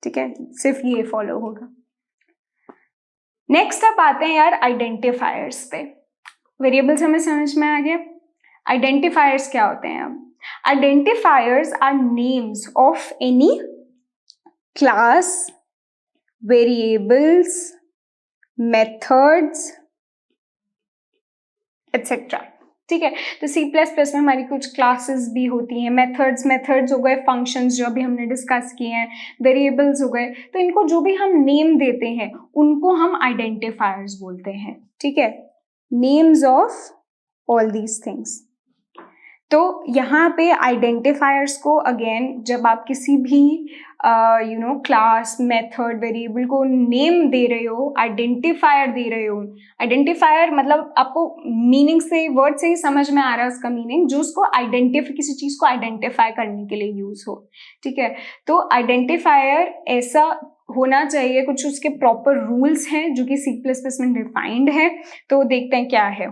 ठीक है, सिर्फ ये फॉलो होगा। नेक्स्ट अप आते हैं यार आइडेंटिफायर्स पे। वेरिएबल्स हमें समझ में आ गया, आइडेंटिफायर्स क्या होते हैं। अब identifiers are names of any class, variables, methods etcetera. ठीक है, तो C++ में हमारी कुछ क्लासेस भी होती हैं। मेथड्स हो गए, फंक्शंस जो अभी हमने डिस्कस किए हैं, वेरिएबल्स हो गए, तो इनको जो भी हम नेम देते हैं उनको हम आइडेंटिफायर्स बोलते हैं। ठीक है, names of all these things. तो यहाँ पे आइडेंटिफायर्स को अगेन जब आप किसी भी क्लास, मेथड, वेरिएबल को नेम दे रहे हो, आइडेंटिफायर दे रहे हो। आइडेंटिफायर मतलब आपको मीनिंग से, वर्ड से ही समझ में आ रहा है उसका मीनिंग, जो उसको किसी चीज को आइडेंटिफाई करने के लिए यूज हो। ठीक है, तो आइडेंटिफायर ऐसा होना चाहिए, कुछ उसके प्रॉपर रूल्स हैं जो कि C++ में डिफाइंड है। तो देखते हैं क्या है।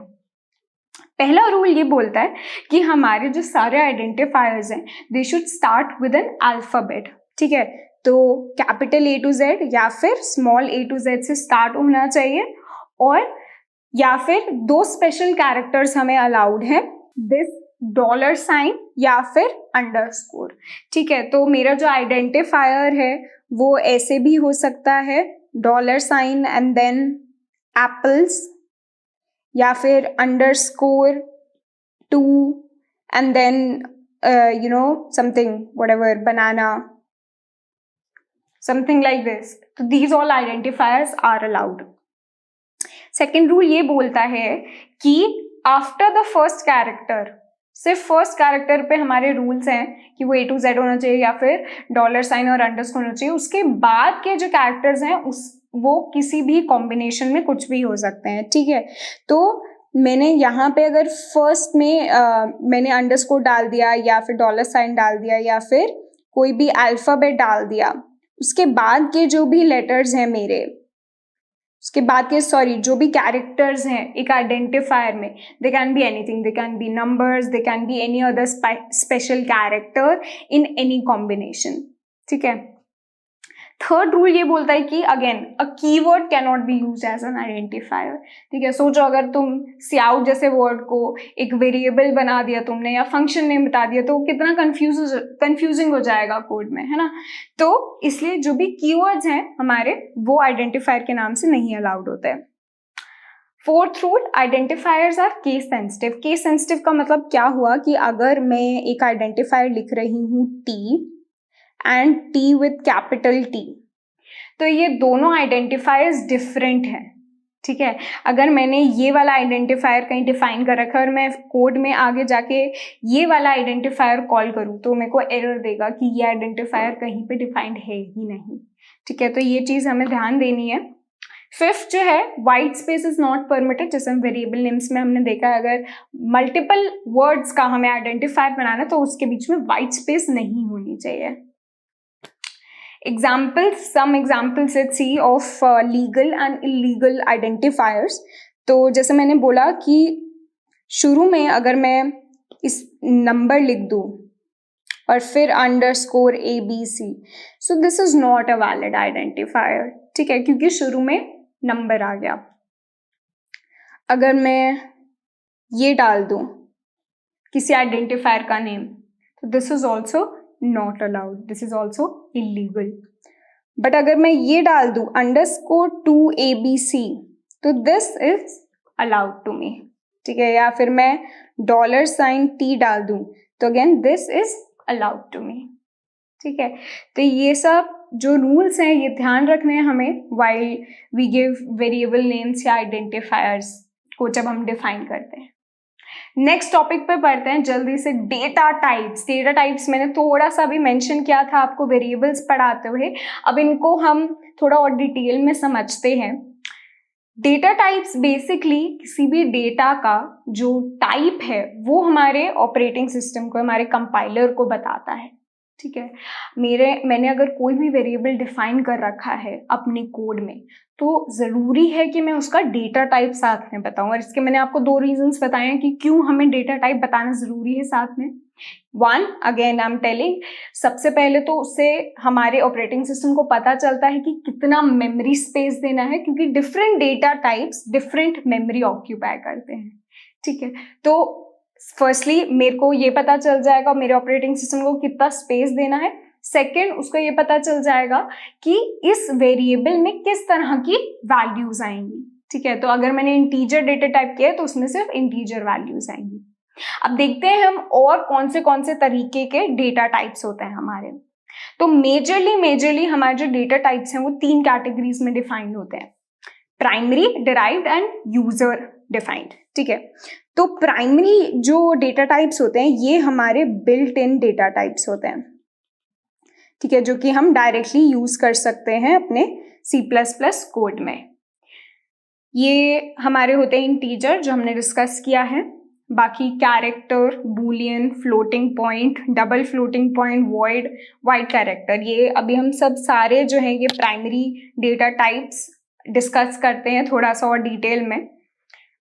पहला रूल ये बोलता है कि हमारे जो सारे आइडेंटिफायर्स हैं they should start with an alphabet. ठीक है, तो कैपिटल A to Z या फिर स्मॉल a to Z से स्टार्ट होना चाहिए, और या फिर दो स्पेशल कैरेक्टर्स हमें अलाउड है, दिस $साइन या फिर अंडरस्कोर। ठीक है, तो मेरा जो आइडेंटिफायर है वो ऐसे भी हो सकता है, $साइन एंड देन एप्पल्स, या फिर underscore 2 and then something whatever, banana, something like this. तो these all identifiers are allowed. Second rule ये बोलता है कि आफ्टर द फर्स्ट कैरेक्टर, सिर्फ फर्स्ट कैरेक्टर पे हमारे रूल्स हैं कि वो A to Z होना चाहिए या फिर $साइन और अंडरस्कोर होना चाहिए। उसके बाद के जो कैरेक्टर्स हैं वो किसी भी कॉम्बिनेशन में कुछ भी हो सकते हैं। ठीक है, तो मैंने यहाँ पे अगर फर्स्ट में मैंने अंडरस्कोर डाल दिया या फिर $साइन डाल दिया या फिर कोई भी अल्फाबेट डाल दिया, उसके बाद के जो भी लेटर्स हैं मेरे, उसके बाद के जो भी कैरेक्टर्स हैं एक आइडेंटिफायर में, they can be anything, they can be numbers, they can be any other special character in any combination. ठीक है, थर्ड रूल ये बोलता है कि again a keyword can not be use as an identifier. ठीक है, सोचो अगर तुम स्याउट जैसे वर्ड को एक वेरिएबल बना दिया तुमने या फंक्शन नेम बता दिया तो कितना कंफ्यूजिंग हो जाएगा कोड में, है ना। तो इसलिए जो भी कीवर्ड्स हैं हमारे वो आइडेंटिफायर के नाम से नहीं अलाउड होते हैं। Fourth rule, identifiers are case sensitive. Case sensitive का मतलब क्या हुआ कि अगर मैं एक आइडेंटिफायर लिख रही हूँ T and T with capital T, तो ये दोनों आइडेंटिफायर्स डिफरेंट हैं। ठीक है, अगर मैंने ये वाला आइडेंटिफायर कहीं डिफाइन कर रखा है और मैं कोड में आगे जाके ये वाला आइडेंटिफायर कॉल करूँ तो मेरे को एरर देगा कि ये आइडेंटिफायर कहीं पे डिफाइंड है ही नहीं। ठीक है, तो ये चीज़ हमें ध्यान देनी है। फिफ्थ जो है, white space is not permitted. जैसे हम वेरिएबल नेम्स में हमने देखा है, अगर मल्टीपल वर्ड्स का हमें आइडेंटिफायर बनाना है तो उसके बीच में वाइट स्पेस नहीं होनी चाहिए। Some examples let's see of legal and illegal identifiers। तो जैसे मैंने बोला कि शुरू में अगर मैं इस नंबर लिख दूं और फिर underscore ABC, so this is not a valid identifier. ठीक है, क्योंकि शुरू में नंबर आ गया। अगर मैं ये डाल दूं किसी आइडेंटिफायर का नेम, तो this is also not allowed, this is also illegal. But अगर मैं ये डाल दूं अंडरस्कोर 2ABC, तो this is allowed to me. ठीक है, या फिर मैं $साइन T डाल दूं तो again this is allowed to me. ठीक है, तो ये सब जो रूल्स हैं ये ध्यान रखने हैं हमें while we give variable names या आइडेंटिफायर्स को जब हम डिफाइन करते हैं। नेक्स्ट टॉपिक पे पढ़ते हैं जल्दी से, डेटा टाइप्स। डेटा टाइप्स मैंने थोड़ा सा भी मेंशन किया था आपको वेरिएबल्स पढ़ाते हुए, अब इनको हम थोड़ा और डिटेल में समझते हैं। डेटा टाइप्स बेसिकली किसी भी डेटा का जो टाइप है वो हमारे ऑपरेटिंग सिस्टम को, हमारे कंपाइलर को बताता है। ठीक है, मैंने अगर कोई भी वेरिएबल डिफाइन कर रखा है अपने कोड में तो ज़रूरी है कि मैं उसका डेटा टाइप साथ में बताऊं, और इसके मैंने आपको 2 रीजंस बताए हैं कि क्यों हमें डेटा टाइप बताना ज़रूरी है साथ में। One, again I am telling, सबसे पहले तो उससे हमारे ऑपरेटिंग सिस्टम को पता चलता है कि कितना मेमोरी स्पेस देना है, क्योंकि different data types different memory occupy करते हैं। ठीक है, तो फर्स्टली मेरे को ये पता चल जाएगा मेरे ऑपरेटिंग सिस्टम को कितना स्पेस देना है। सेकेंड, उसको ये पता चल जाएगा कि इस वेरिएबल में किस तरह की वैल्यूज आएंगी। ठीक है, तो अगर मैंने इंटीजर डेटा टाइप किया है तो उसमें सिर्फ इंटीजर वैल्यूज आएंगी। अब देखते हैं हम और कौन से तरीके के डेटा टाइप्स होते हैं हमारे। तो मेजरली हमारे जो डेटा टाइप्स हैं वो 3 कैटेगरीज में डिफाइंड होते हैं, primary, derived and user defined. ठीक है, तो प्राइमरी जो डेटा टाइप्स होते हैं ये हमारे बिल्ट इन डेटा टाइप्स होते हैं। ठीक है, जो कि हम डायरेक्टली यूज कर सकते हैं अपने C++ कोड में। ये हमारे होते हैं इंटीजर जो हमने डिस्कस किया है। बाकी character, Boolean, floating point, double floating point, void, wide character, ये अभी हम सब सारे जो हैं ये प्राइमरी डेटा टाइप्स डिस्कस करते हैं थोड़ा सा और डिटेल में।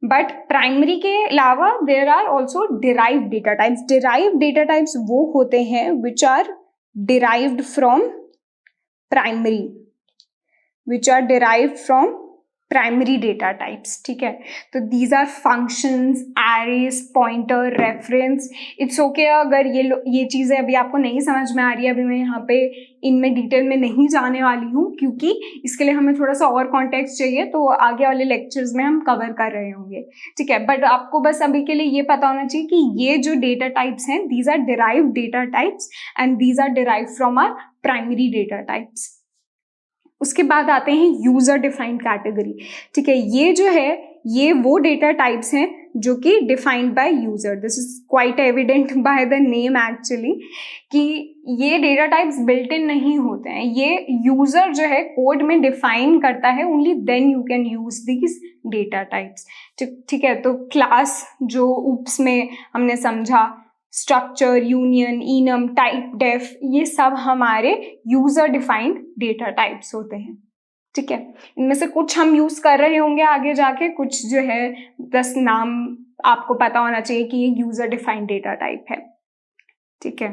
बट प्राइमरी के अलावा there are also derived data types. Derived data types वो होते हैं which are derived from primary, which are derived from primary data types. ठीक है, तो these are functions, arrays, pointer, reference. It's okay अगर ये चीज़ें अभी आपको नहीं समझ में आ रही है, अभी मैं यहाँ पे इनमें डिटेल में नहीं जाने वाली हूँ क्योंकि इसके लिए हमें थोड़ा सा और कॉन्टेक्स्ट चाहिए, तो आगे वाले लेक्चर्स में हम कवर कर रहे होंगे। ठीक है, बट आपको बस अभी के लिए ये पता होना चाहिए कि ये जो डेटा टाइप्स हैं these are derived data types and these are derived from our primary data types. उसके बाद आते हैं यूजर डिफाइंड कैटेगरी। ठीक है, ये जो है ये वो डेटा टाइप्स हैं जो कि defined by user. This is quite evident by the name actually कि ये डेटा टाइप्स बिल्ट इन नहीं होते हैं, ये यूजर जो है कोड में डिफाइन करता है, only then you can use these data types. ठीक है, तो क्लास जो ऊप्स में हमने समझा, structure, union, enum, typedef, ये सब हमारे यूजर डिफाइंड डेटा टाइप्स होते हैं। ठीक है, इनमें से कुछ हम यूज कर रहे होंगे आगे जाके, कुछ जो है बस नाम आपको पता होना चाहिए कि ये यूजर डिफाइंड डेटा टाइप है। ठीक है,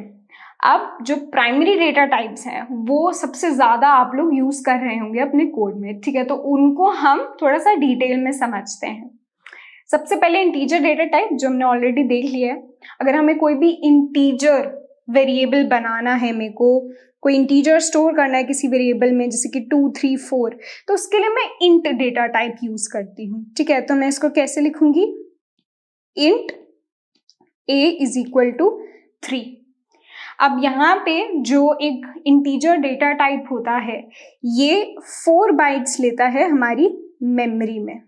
अब जो प्राइमरी डेटा टाइप्स हैं वो सबसे ज्यादा आप लोग यूज कर रहे होंगे अपने कोड में। ठीक है, तो उनको हम थोड़ा सा डिटेल में समझते हैं। सबसे पहले इंटीजर डेटा टाइप जो हमने ऑलरेडी देख लिया है। अगर हमें कोई भी इंटीजर वेरिएबल बनाना है, मेरे को कोई इंटीजर स्टोर करना है किसी वेरिएबल में, जैसे कि 2, 3, 4, तो उसके लिए मैं इंट डेटा टाइप यूज करती हूँ। ठीक है, तो मैं इसको कैसे लिखूंगी, int a is equal to 3। अब यहाँ पे जो एक इंटीजर डेटा टाइप होता है ये 4 बाइट्स लेता है हमारी मेमोरी में।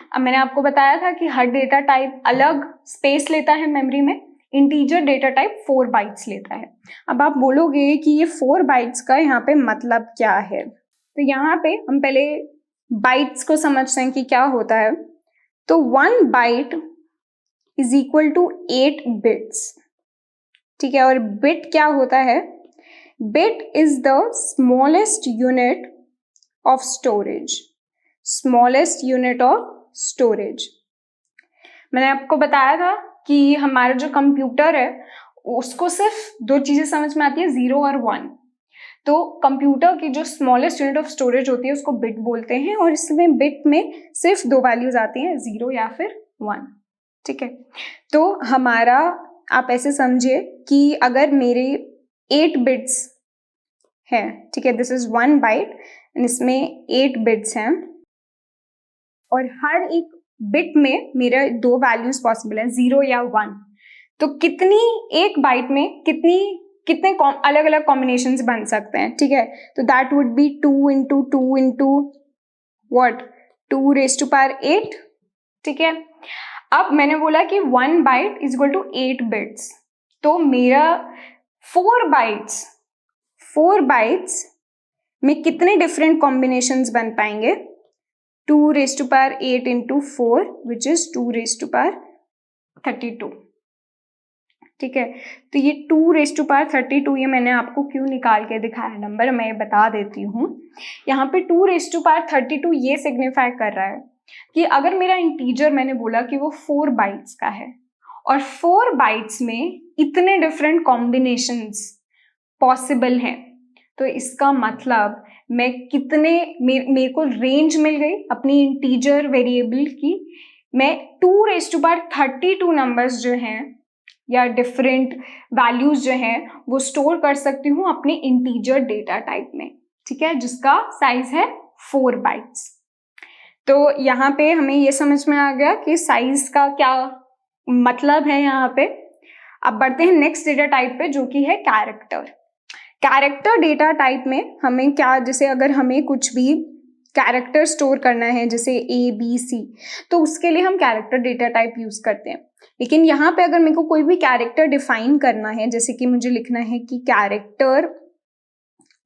अब मैंने आपको बताया था कि हर डेटा टाइप अलग स्पेस लेता है मेमोरी में, इंटीजर डेटा टाइप 4 बाइट्स लेता है। अब आप बोलोगे कि ये 4 बाइट्स का यहाँ पे मतलब क्या है, तो यहाँ पे हम पहले बाइट्स को समझते हैं कि क्या होता है। तो 1 byte is equal to 8 bits. ठीक है, और बिट क्या होता है, bit is the smallest unit of storage, smallest unit of storage. मैंने आपको बताया था कि हमारा जो कंप्यूटर है उसको सिर्फ 2 चीजें समझ में आती है, 0 और 1। तो कंप्यूटर की जो स्मॉलेस्ट यूनिट ऑफ स्टोरेज होती है उसको बिट बोलते हैं, और इसमें बिट में सिर्फ 2 वैल्यूज आती हैं, 0 या फिर 1। ठीक है, तो हमारा आप ऐसे समझिए कि अगर मेरे 8 बिट्स हैं, ठीक है, दिस इज 1 बाइट, इसमें 8 बिट्स हैं और हर एक बिट में मेरे 2 वैल्यूज पॉसिबल हैं, 0 या 1। तो कितनी एक बाइट में कितने अलग अलग कॉम्बिनेशंस बन सकते हैं। ठीक है, तो that would be 2 into 2 into what, 2 raise to power 8। ठीक है, अब मैंने बोला कि 1 byte is equal to 8 bits, तो मेरा 4 बाइट्स में कितने डिफरेंट कॉम्बिनेशंस बन पाएंगे, 2 raise to power 8 into 4 which is 2 raise to power 32। ठीक है, तो ये 2 रेज टू पावर 32, ये मैंने आपको क्यों निकाल के दिखाया नंबर, मैं बता देती हूँ। यहाँ पे 2 रेज टू पावर 32 ये सिग्निफाई कर रहा है कि अगर मेरा इंटीजर मैंने बोला कि वो 4 बाइट्स का है और 4 बाइट्स में इतने डिफरेंट कॉम्बिनेशंस पॉसिबल हैं, तो इसका मतलब मैं मेरे को रेंज मिल गई अपनी इंटीजर वेरिएबल की। मैं 2 रेज टू पावर 32 नंबर्स जो हैं या डिफरेंट वैल्यूज जो हैं वो स्टोर कर सकती हूँ अपने इंटीजर डेटा टाइप में, ठीक है, जिसका साइज है 4 बाइट्स। तो यहाँ पे हमें ये समझ में आ गया कि साइज का क्या मतलब है यहाँ पे। अब बढ़ते हैं नेक्स्ट डेटा टाइप पे, जो कि है कैरेक्टर। कैरेक्टर डेटा टाइप में हमें क्या, जैसे अगर हमें कुछ भी कैरेक्टर स्टोर करना है जैसे ABC, तो उसके लिए हम कैरेक्टर डेटा टाइप यूज करते हैं। लेकिन यहाँ पे अगर मेरे को कोई भी कैरेक्टर डिफाइन करना है, जैसे कि मुझे लिखना है कि character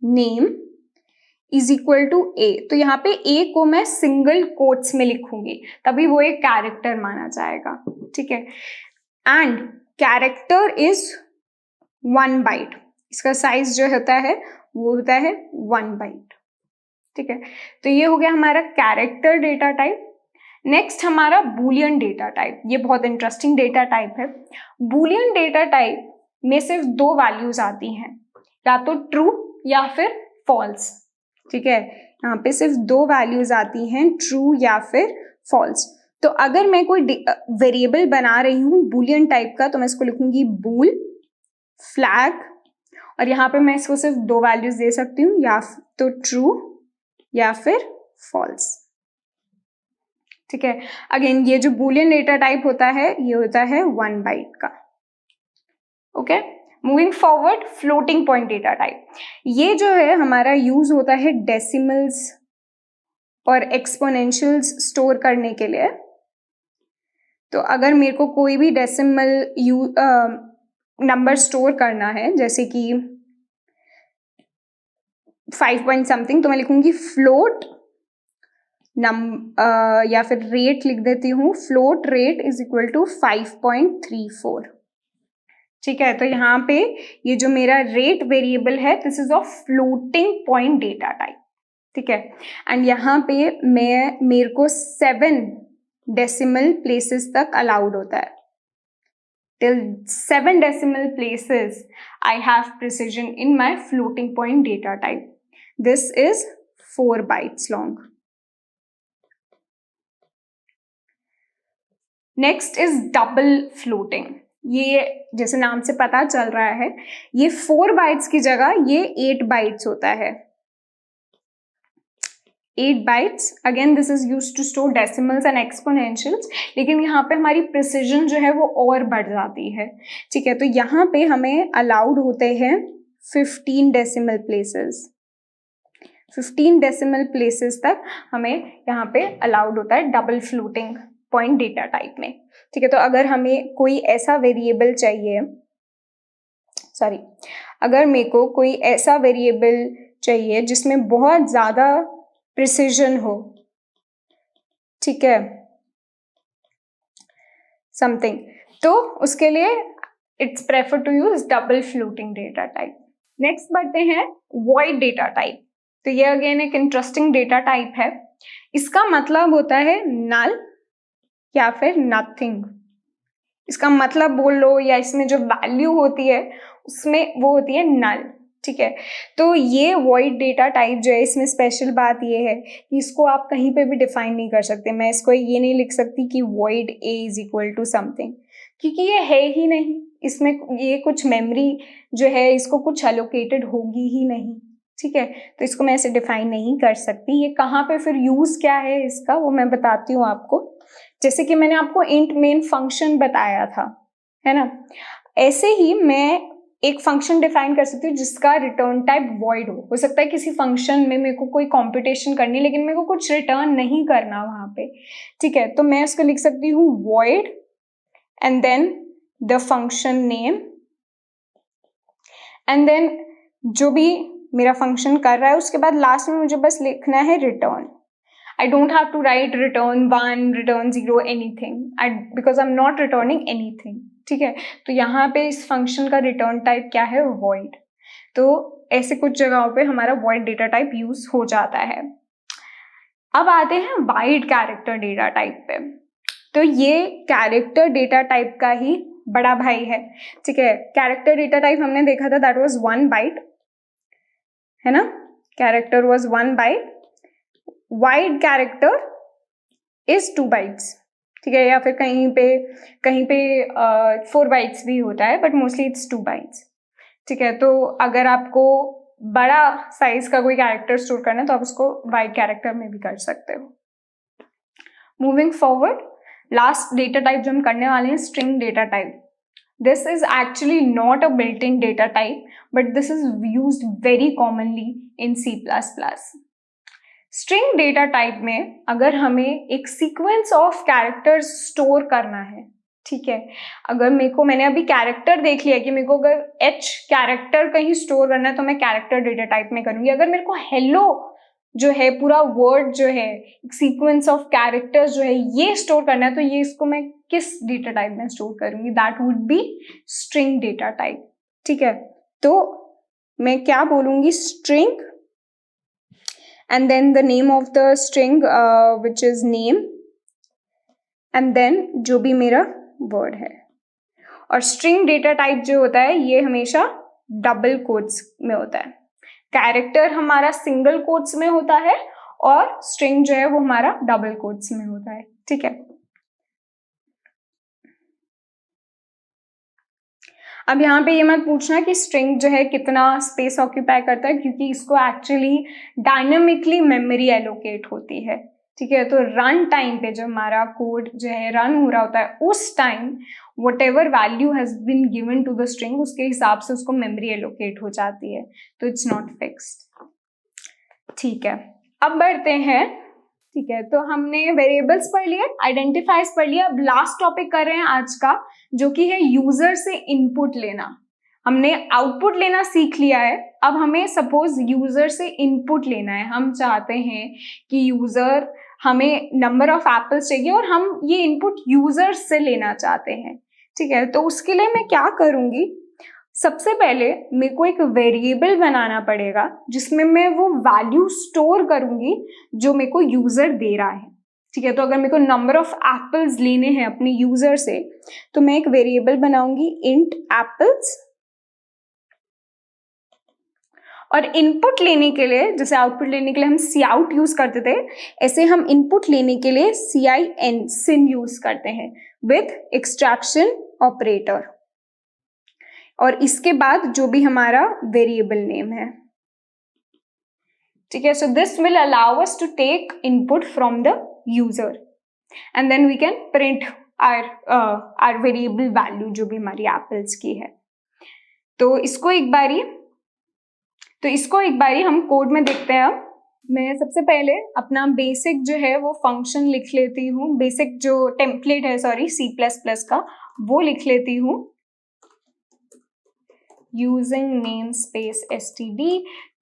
name is equal to A, तो यहाँ पे A को मैं सिंगल कोट्स में लिखूंगी, तभी वो एक कैरेक्टर माना जाएगा, ठीक है। एंड कैरेक्टर इज 1 बाइट, इसका साइज जो होता है वो होता है 1 बाइट, ठीक है। तो ये हो गया हमारा कैरेक्टर डेटा टाइप। नेक्स्ट हमारा बूलियन डेटा टाइप। ये बहुत इंटरेस्टिंग डेटा टाइप है। बूलियन डेटा टाइप में सिर्फ 2 वैल्यूज आती हैं, या तो ट्रू या फिर फॉल्स, ठीक है। यहाँ पे सिर्फ 2 वैल्यूज आती हैं, ट्रू या फिर फॉल्स। तो अगर मैं कोई वेरिएबल बना रही हूँ बूलियन टाइप का, तो मैं इसको लिखूंगी बूल फ्लैग, और यहाँ पे मैं इसको सिर्फ 2 वैल्यूज दे सकती हूँ, या तो ट्रू या फिर फॉल्स, ठीक है। अगेन ये जो बूलियन डेटा टाइप होता है ये होता है 1 बाइट का, okay. Moving forward, floating point data type. ये जो है हमारा यूज होता है डेसिमल्स और एक्सपोनेंशियल्स स्टोर करने के लिए। तो अगर मेरे को कोई भी डेसिमल नंबर स्टोर करना है, जैसे कि 5 पॉइंट समथिंग, तो मैं लिखूंगी फ्लोट या फिर रेट लिख देती हूँ, float rate is equal to 5.34, ठीक है। तो यहाँ पे ये जो मेरा रेट वेरिएबल है, this is of floating point data type, ठीक है। एंड यहाँ पे मेरे को 7 डेसिमल प्लेसेस तक अलाउड होता है। Till 7 decimal places, I have precision in my floating point data type. This is 4 bytes long. Next is double floating. ये जैसे नाम से पता चल रहा है, ये 4 बाइट्स की जगह ये 8 बाइट्स होता है। 8 bytes, again this is used to store decimals and exponentials, लेकिन यहाँ पे हमारी प्रिसिजन जो है वो और बढ़ जाती है, ठीक है। तो यहाँ पे हमें अलाउड होते हैं 15 डेसिमल प्लेसेस, 15 डेसिमल प्लेसेस तक हमें यहाँ पे अलाउड होता है double floating point data type में, ठीक है। तो अगर हमें कोई ऐसा वेरिएबल चाहिए, अगर मेरे को कोई ऐसा वेरिएबल चाहिए जिसमें बहुत ज्यादा प्रिसिजन हो, ठीक है, समथिंग, तो उसके लिए it's prefer to use double floating data type. Next बढ़ते हैं वॉइड डेटा टाइप। तो ये अगेन एक इंटरेस्टिंग डेटा टाइप है। इसका मतलब होता है नल या फिर नथिंग। इसका मतलब बोल लो, या इसमें जो वैल्यू होती है उसमें वो होती है नल, ठीक है। तो ये वॉइड डेटा टाइप जो है, इसमें स्पेशल बात ये है कि इसको आप कहीं पे भी डिफाइन नहीं कर सकते। मैं इसको ये नहीं लिख सकती कि void a is equal to something, क्योंकि ये है ही नहीं। इसमें ये कुछ मेमोरी जो है इसको कुछ एलोकेटेड होगी ही नहीं, ठीक है। तो इसको मैं ऐसे डिफाइन नहीं कर सकती। ये कहाँ पे फिर यूज क्या है इसका, वो मैं बताती हूँ आपको। जैसे कि मैंने आपको इंट मेन फंक्शन बताया था, है ना, ऐसे ही मैं एक फंक्शन डिफाइन कर सकती हूँ जिसका रिटर्न टाइप वॉइड हो सकता है किसी फंक्शन में मेरे को कोई कंपटीशन करनी, लेकिन मेरे को कुछ रिटर्न नहीं करना वहां पे, ठीक है। तो मैं उसको लिख सकती हूँ void and then the function name, and then जो भी मेरा फंक्शन कर रहा है उसके बाद लास्ट में मुझे बस लिखना है return. I don't have to write return 1, return 0, anything, because I'm not returning anything, ठीक है। तो यहाँ पे इस फंक्शन का रिटर्न टाइप क्या है, void। तो ऐसे कुछ जगहों पे हमारा void डेटा टाइप यूज हो जाता है। अब आते हैं वाइड कैरेक्टर डेटा टाइप पे। तो ये कैरेक्टर डेटा टाइप का ही बड़ा भाई है, ठीक है। कैरेक्टर डेटा टाइप हमने देखा था, दैट वाज 1 बाइट, है ना, character was 1 byte. Wide character is 2 bytes, ठीक है, या फिर कहीं पे 4 बाइट्स भी होता है, बट मोस्टली इट्स 2 बाइट्स। ठीक है, तो अगर आपको बड़ा साइज का कोई कैरेक्टर स्टोर करना है तो आप उसको बाइट कैरेक्टर में भी कर सकते हो। Moving forward, last data type जो हम करने वाले हैं, string data type. This is actually not a built in data type, but this is used very commonly in C++। String data type में अगर हमें एक सीक्वेंस ऑफ कैरेक्टर्स स्टोर करना है, ठीक है, अगर मैंने अभी कैरेक्टर देख लिया कि मेरे को अगर H कैरेक्टर कहीं स्टोर करना है तो मैं कैरेक्टर डेटा टाइप में करूंगी। अगर मेरे को हेलो जो है पूरा वर्ड जो है, सीक्वेंस ऑफ कैरेक्टर्स जो है ये स्टोर करना है, तो ये इसको मैं किस डेटा टाइप में स्टोर करूंगी? That would be string data type. ठीक है, तो मैं क्या बोलूंगी? String and then the name of the string which is name and then जो भी मेरा word है। और string data type जो होता है ये हमेशा डबल कोट्स में होता है। कैरेक्टर हमारा सिंगल कोट्स में होता है और string जो है वो हमारा डबल कोट्स में होता है। ठीक है, अब यहाँ पे ये मत पूछना कि स्ट्रिंग जो है कितना स्पेस ऑक्यूपाई करता है, क्योंकि इसको एक्चुअली डायनामिकली मेमोरी एलोकेट होती है। ठीक है, तो रन टाइम पे जब हमारा कोड जो है रन हो रहा होता है उस time whatever value has been given to the string उसके हिसाब से उसको मेमोरी एलोकेट हो जाती है, तो इट्स नॉट फिक्स्ड। ठीक है, अब बढ़ते हैं। ठीक है, तो हमने वेरिएबल्स पढ़ लिए, आइडेंटिफाइज पढ़ लिया। अब लास्ट टॉपिक कर रहे हैं आज का, जो कि है यूजर से इनपुट लेना। हमने आउटपुट लेना सीख लिया है, अब हमें सपोज यूजर से इनपुट लेना है। हम चाहते हैं कि यूजर, हमें नंबर ऑफ एप्पल्स चाहिए और हम ये इनपुट यूजर से लेना चाहते हैं। ठीक है, तो उसके लिए मैं क्या करूंगी? सबसे पहले मेरे को एक वेरिएबल बनाना पड़ेगा जिसमें मैं वो वैल्यू स्टोर करूंगी जो मेरे को यूजर दे रहा है। ठीक है, तो अगर मेरे को नंबर ऑफ एप्पल्स लेने हैं अपने यूजर से तो मैं एक वेरिएबल बनाऊंगी इंट एप्पल्स, और इनपुट लेने के लिए, जैसे आउटपुट लेने के लिए हम काउट यूज करते थे, ऐसे हम इनपुट लेने के लिए सिन यूज करते हैं विथ एक्सट्रैक्शन ऑपरेटर, और इसके बाद जो भी हमारा वेरिएबल नेम है। ठीक है, so this will allow us to take input from the user and then we can print our variable value जो भी हमारी एप्पल्स की है। तो इसको एक बारी हम कोड में देखते हैं। अब मैं सबसे पहले अपना बेसिक जो है वो फंक्शन लिख लेती हूँ, बेसिक जो टेम्पलेट है C++ का वो लिख लेती हूँ using namespace std.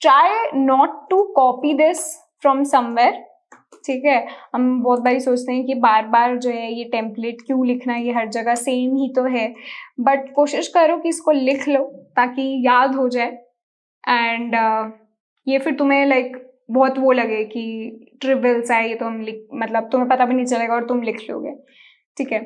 Try not to copy this from somewhere. ठीक है, हम बहुत बारी सोचते हैं कि बार बार जो है ये टेम्पलेट क्यों लिखना है, ये हर जगह सेम ही तो है, बट कोशिश करो कि इसको लिख लो ताकि याद हो जाए। एंड ये फिर तुम्हें लाइक बहुत वो लगे कि ट्रिवियल सा है ये, तो हम मतलब तुम्हें पता भी नहीं चलेगा और तुम लिख लोगे। ठीक है,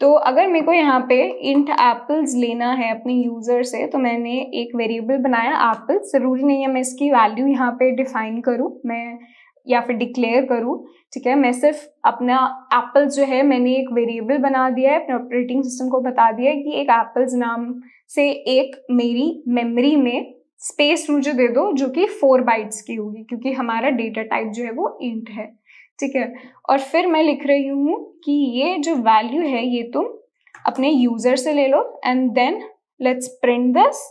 तो अगर मेरे को यहाँ पे इंट एप्पल्स लेना है अपने यूजर से, तो मैंने एक वेरिएबल बनाया एप्पल्स। जरूरी नहीं है मैं इसकी वैल्यू यहाँ पे डिफाइन करूँ मैं या फिर डिक्लेयर करूँ। ठीक है, मैं सिर्फ अपना एप्पल्स जो है मैंने एक वेरिएबल बना दिया है, अपने ऑपरेटिंग सिस्टम को बता दिया है कि एक एप्पल्स नाम से एक मेरी मेमोरी में स्पेस मुझे दे दो जो कि 4 बाइट्स की होगी, क्योंकि हमारा डेटा टाइप जो है वो इंट है। ठीक है, और फिर मैं लिख रही हूँ कि ये जो वैल्यू है ये तुम अपने यूजर से ले लो and then let's print this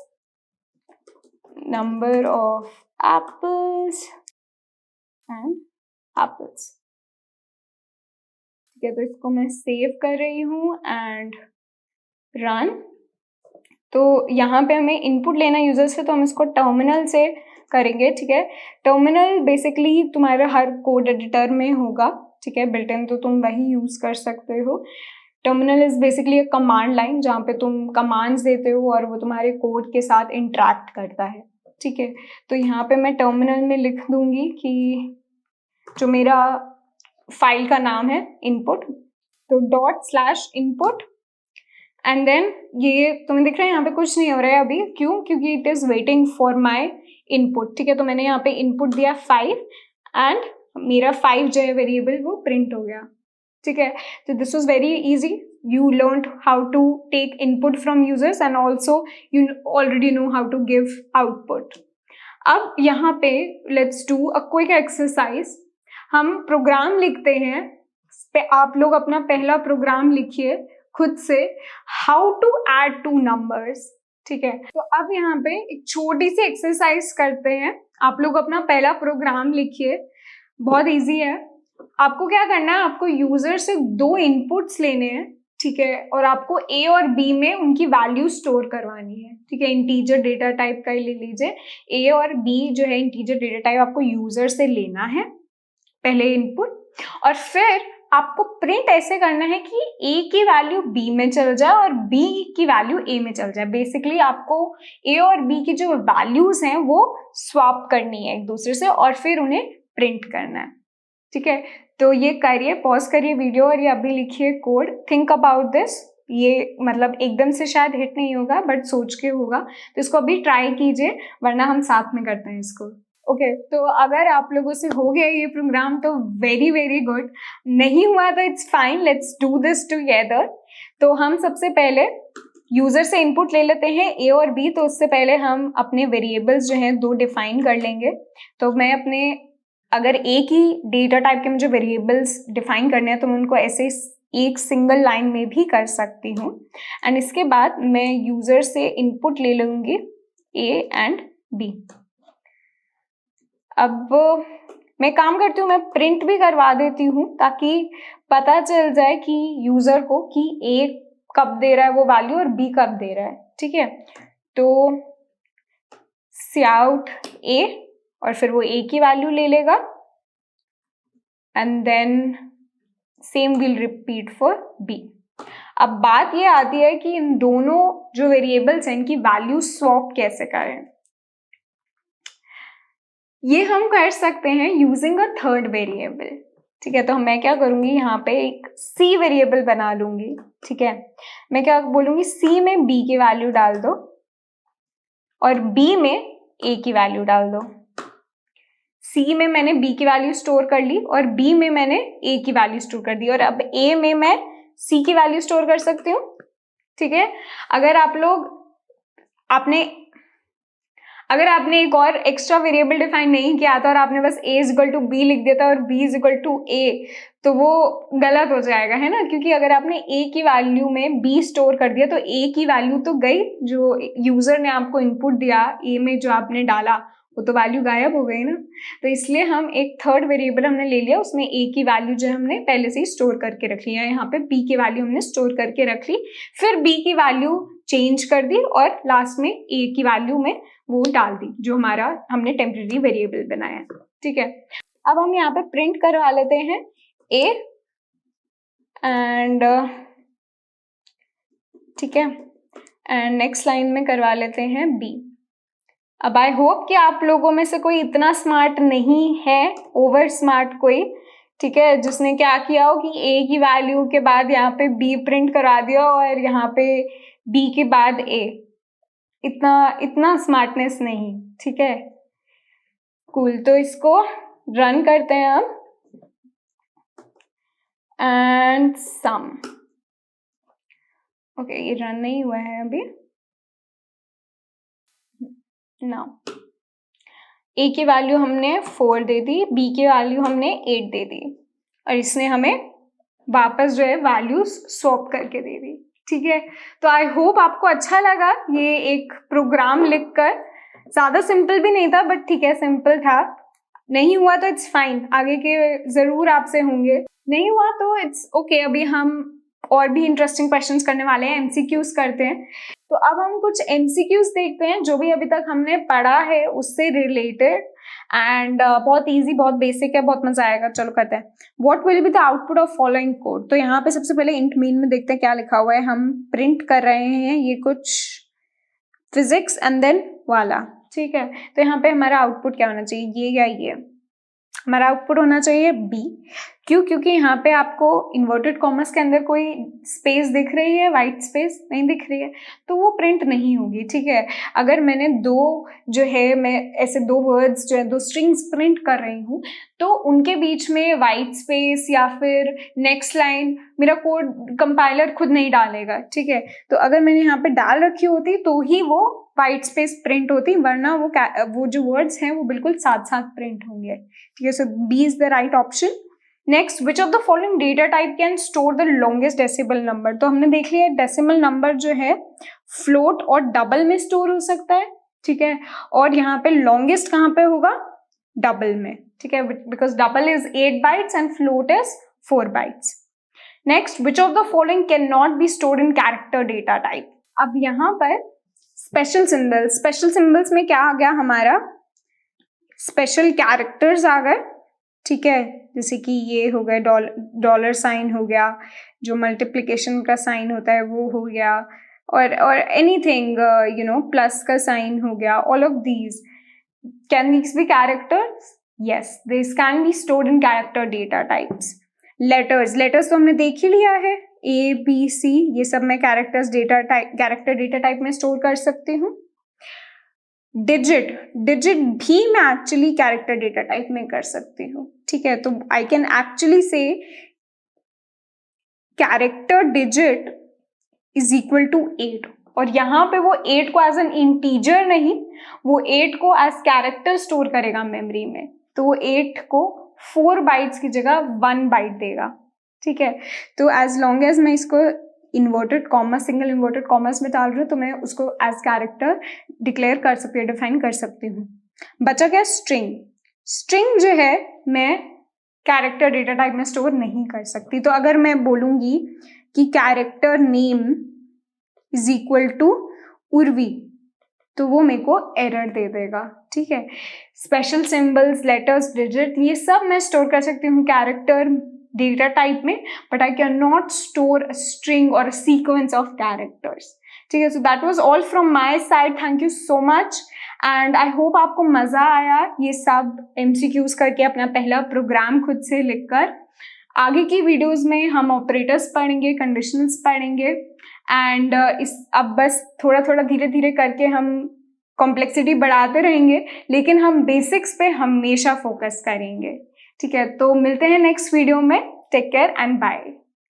number of apples and apples. ठीक है, तो इसको मैं सेव कर रही हूँ एंड रन। तो यहाँ पे हमें इनपुट लेना यूजर से, तो हम इसको टर्मिनल से करेंगे। ठीक है, टर्मिनल बेसिकली तुम्हारे हर कोड एडिटर में होगा। ठीक है, बिल्ट इन तो तुम वही यूज कर सकते हो। टर्मिनल इज बेसिकली एक कमांड लाइन जहाँ पे तुम कमांड्स देते हो और वो तुम्हारे कोड के साथ इंटरेक्ट करता है। ठीक है, तो यहाँ पे मैं टर्मिनल में लिख दूंगी कि जो मेरा फाइल का नाम है इनपुट, तो ./input एंड देन ये तुम्हें दिख रहा है यहाँ पे कुछ नहीं हो रहा है अभी, क्यों? क्योंकि it is waiting for my input. ठीक है, तो मैंने यहाँ पे इनपुट दिया 5 एंड मेरा 5 जो है वेरिएबल वो प्रिंट हो गया। ठीक है, तो this was very easy. You learned how to take input from users and also you already know how to give output. अब यहाँ पे let's do a quick exercise. हम प्रोग्राम लिखते हैं, आप लोग अपना पहला प्रोग्राम लिखिए खुद से, how to add two numbers. ठीक है, तो अब यहाँ पे एक छोटी सी एक्सरसाइज करते हैं. आप लोग अपना पहला प्रोग्राम लिखिए, बहुत इजी है. आपको क्या करना है, आपको यूजर से 2 इनपुट्स लेने हैं, ठीक है, और आपको ए और बी में उनकी वैल्यू स्टोर करवानी है. ठीक है, इंटीजर डेटा टाइप का ही ले लीजिए. ए और बी जो है इंटीजर डेटा टाइप आपको यूजर से लेना है, पहले इनपुट, और फिर आपको प्रिंट ऐसे करना है कि ए की वैल्यू बी में चल जाए और बी की वैल्यू ए में चल जाए. बेसिकली आपको ए और बी की जो वैल्यूज हैं वो स्वैप करनी है एक दूसरे से और फिर उन्हें प्रिंट करना है. ठीक है, तो ये करिए, पॉज करिए वीडियो और ये अभी लिखिए कोड. Think about this. ये मतलब एकदम से शायद हिट नहीं होगा बट सोच के होगा, तो इसको अभी ट्राई कीजिए, वरना हम साथ में करते हैं इसको. ओके, तो अगर आप लोगों से हो गया ये प्रोग्राम तो वेरी वेरी गुड. नहीं हुआ तो it's fine, let's do this together. तो हम सबसे पहले यूजर से इनपुट ले लेते हैं ए और बी. तो उससे पहले हम अपने वेरिएबल्स जो हैं 2 डिफाइन कर लेंगे. तो मैं अपने, अगर एक ही डेटा टाइप के मुझे वेरिएबल्स डिफाइन करने हैं तो मैं उनको ऐसे एक सिंगल लाइन में भी कर सकती हूँ. एंड इसके बाद मैं यूजर से इनपुट ले लूंगी ए एंड बी. अब मैं काम करती हूँ, मैं प्रिंट भी करवा देती हूँ ताकि पता चल जाए कि यूजर को कि ए कब दे रहा है वो वैल्यू और बी कब दे रहा है. ठीक है, तो काउट ए और फिर वो ए की वैल्यू ले लेगा and then same will repeat for b. अब बात ये आती है कि इन दोनों जो वेरिएबल्स हैं इनकी वैल्यू स्वैप कैसे करें. ये हम कर सकते हैं यूजिंग अ थर्ड वेरिएबल. ठीक है, तो मैं क्या करूंगी, यहाँ पे एक सी वेरिएबल बना लूंगी. ठीक है, मैं क्या बोलूंगी, सी में बी की वैल्यू डाल दो और बी में ए की वैल्यू डाल दो. सी में मैंने बी की वैल्यू स्टोर कर ली और बी में मैंने ए की वैल्यू स्टोर कर दी और अब ए में मैं सी की वैल्यू स्टोर कर सकती हूँ. ठीक है, अगर आपने एक और एक्स्ट्रा वेरिएबल डिफाइन नहीं किया था और आपने बस a is equal to b लिख दिया था और b is equal to a, तो वो गलत हो जाएगा, है ना, क्योंकि अगर आपने a की वैल्यू में b स्टोर कर दिया तो a की वैल्यू तो गई, जो यूजर ने आपको इनपुट दिया a में जो आपने डाला वो तो वैल्यू गायब हो गई ना. तो इसलिए हम एक थर्ड वेरिएबल हमने ले लिया, उसमें a की वैल्यू जो हमने पहले से ही स्टोर करके रख लिया, यहाँ पे b की वैल्यू हमने स्टोर करके रख ली, फिर b की वैल्यू चेंज कर दी और लास्ट में a की वैल्यू में वो डाल दी जो हमने टेम्परेरी वेरिएबल बनाया. ठीक है, अब हम यहाँ पे प्रिंट करवा लेते हैं a एंड ठीक है, एंड नेक्स्ट लाइन में करवा लेते हैं b. अब आई होप कि आप लोगों में से कोई इतना स्मार्ट नहीं है, ओवर स्मार्ट कोई, ठीक है, जिसने क्या किया हो कि a की वैल्यू के बाद यहाँ पे b प्रिंट करा दिया और यहाँ पे b के बाद a. इतना स्मार्टनेस नहीं. ठीक है, कूल. तो इसको रन करते हैं हम एंड सम. ओके, ये रन नहीं हुआ है अभी. नाउ a की वैल्यू हमने 4 दे दी, b की वैल्यू हमने 8 दे दी और इसने हमें वापस जो है वैल्यूज स्वैप करके दे दी. ठीक है, तो आई होप आपको अच्छा लगा ये एक प्रोग्राम लिखकर. ज़्यादा सिंपल भी नहीं था बट ठीक है, सिंपल था. नहीं हुआ तो इट्स फाइन, आगे के ज़रूर आपसे होंगे. नहीं हुआ तो इट्स ओके. अभी हम और भी इंटरेस्टिंग क्वेश्चंस करने वाले हैं, एमसीक्यूज करते हैं. तो अब हम कुछ एमसीक्यूज देखते हैं जो भी अभी तक हमने पढ़ा है उससे रिलेटेड एंड बहुत इजी, बहुत बेसिक है, बहुत मजा आएगा. चलो करते हैं. What will be the output of following code. तो यहाँ पे सबसे पहले इंट मेन में देखते हैं क्या लिखा हुआ है. हम प्रिंट कर रहे हैं ये कुछ फिजिक्स एंड देन वाला. ठीक है, तो यहाँ पे हमारा आउटपुट क्या होना चाहिए, ये या ये. हमारा आउटपुट होना चाहिए बी। क्यों? क्योंकि यहाँ पे आपको इन्वर्टेड कॉमर्स के अंदर कोई स्पेस दिख रही है, वाइट स्पेस नहीं दिख रही है, तो वो प्रिंट नहीं होगी। ठीक है, अगर मैंने मैं ऐसे दो वर्ड्स जो है, दो स्ट्रिंग्स प्रिंट कर रही हूँ, तो उनके बीच में वाइट स्पेस या फिर नेक्स्ट लाइन मेरा कोड कंपाइलर खुद नहीं डालेगा। ठीक है, तो अगर मैंने यहाँ पे डाल रखी होती तो ही वो वाइट स्पेस प्रिंट होती, वरना वो जो वर्ड्स हैं वो बिल्कुल साथ साथ प्रिंट होंगे। ठीक है, so B is the right option. Next, which of the following data type can store the longest decimal number. तो हमने देख लिया डेसिमल नंबर जो है फ्लोट और डबल में स्टोर हो सकता है। ठीक है, और यहाँ पे लॉन्गेस्ट कहाँ पे होगा? डबल में। ठीक है, because double is 8 bytes and float is 4 bytes. Next, which of the following can not B stored in character data type. अब यहाँ पर स्पेशल सिंबल्स में क्या आ गया हमारा? स्पेशल कैरेक्टर्स आ गए। ठीक है, जैसे कि ये हो गए डॉलर साइन हो गया, जो मल्टीप्लिकेशन का साइन होता है वो हो गया, और एनीथिंग प्लस का साइन हो गया। All of these can these be characters? Yes, this can be stored in character data types. Letters तो हमने देख ही लिया है, ए बी सी, ये सब मैं कैरेक्टर डेटा टाइप में स्टोर कर सकती हूँ। डिजिट भी मैं एक्चुअली कैरेक्टर डेटा टाइप में कर सकती हूँ। ठीक है, तो I can actually say character digit is equal to 8, और यहाँ पे वो 8 को एज एन इंटीजर नहीं, वो 8 को एज कैरेक्टर स्टोर करेगा मेमोरी में, तो वो 8 को 4 बाइट्स की जगह 1 बाइट देगा। ठीक है, तो एज लॉन्ग एज मैं इसको सिंगल इन्वर्टेड कॉमर्स में डाल रही हूँ, तो मैं उसको एज कैरेक्टर डिक्लेयर कर सकती हूँ, डिफाइन कर सकती हूँ। बचा क्या? स्ट्रिंग जो है मैं कैरेक्टर डेटा टाइप में स्टोर नहीं कर सकती। तो अगर मैं बोलूंगी कि character name is equal to Urvi, तो वो मेरे को एरर दे देगा। ठीक है, स्पेशल सिंबल्स, लेटर्स, डिजिट, ये सब मैं स्टोर कर सकती हूँ कैरेक्टर डेटा टाइप में, but I can not store a string और अ सीक्वेंस ऑफ कैरेक्टर्स। ठीक है, so that was all from my side. Thank you so much and I hope आपको मजा आया ये सब MCQs करके, अपना पहला प्रोग्राम खुद से लिखकर। आगे की वीडियोस में हम ऑपरेटर्स पढ़ेंगे, कंडीशनल्स पढ़ेंगे, एंड अब बस थोड़ा थोड़ा धीरे धीरे करके हम कॉम्प्लेक्सिटी बढ़ाते रहेंगे, लेकिन हम बेसिक्स पे हमेशा फोकस करेंगे। ठीक है, तो मिलते हैं नेक्स्ट वीडियो में। Take care and bye.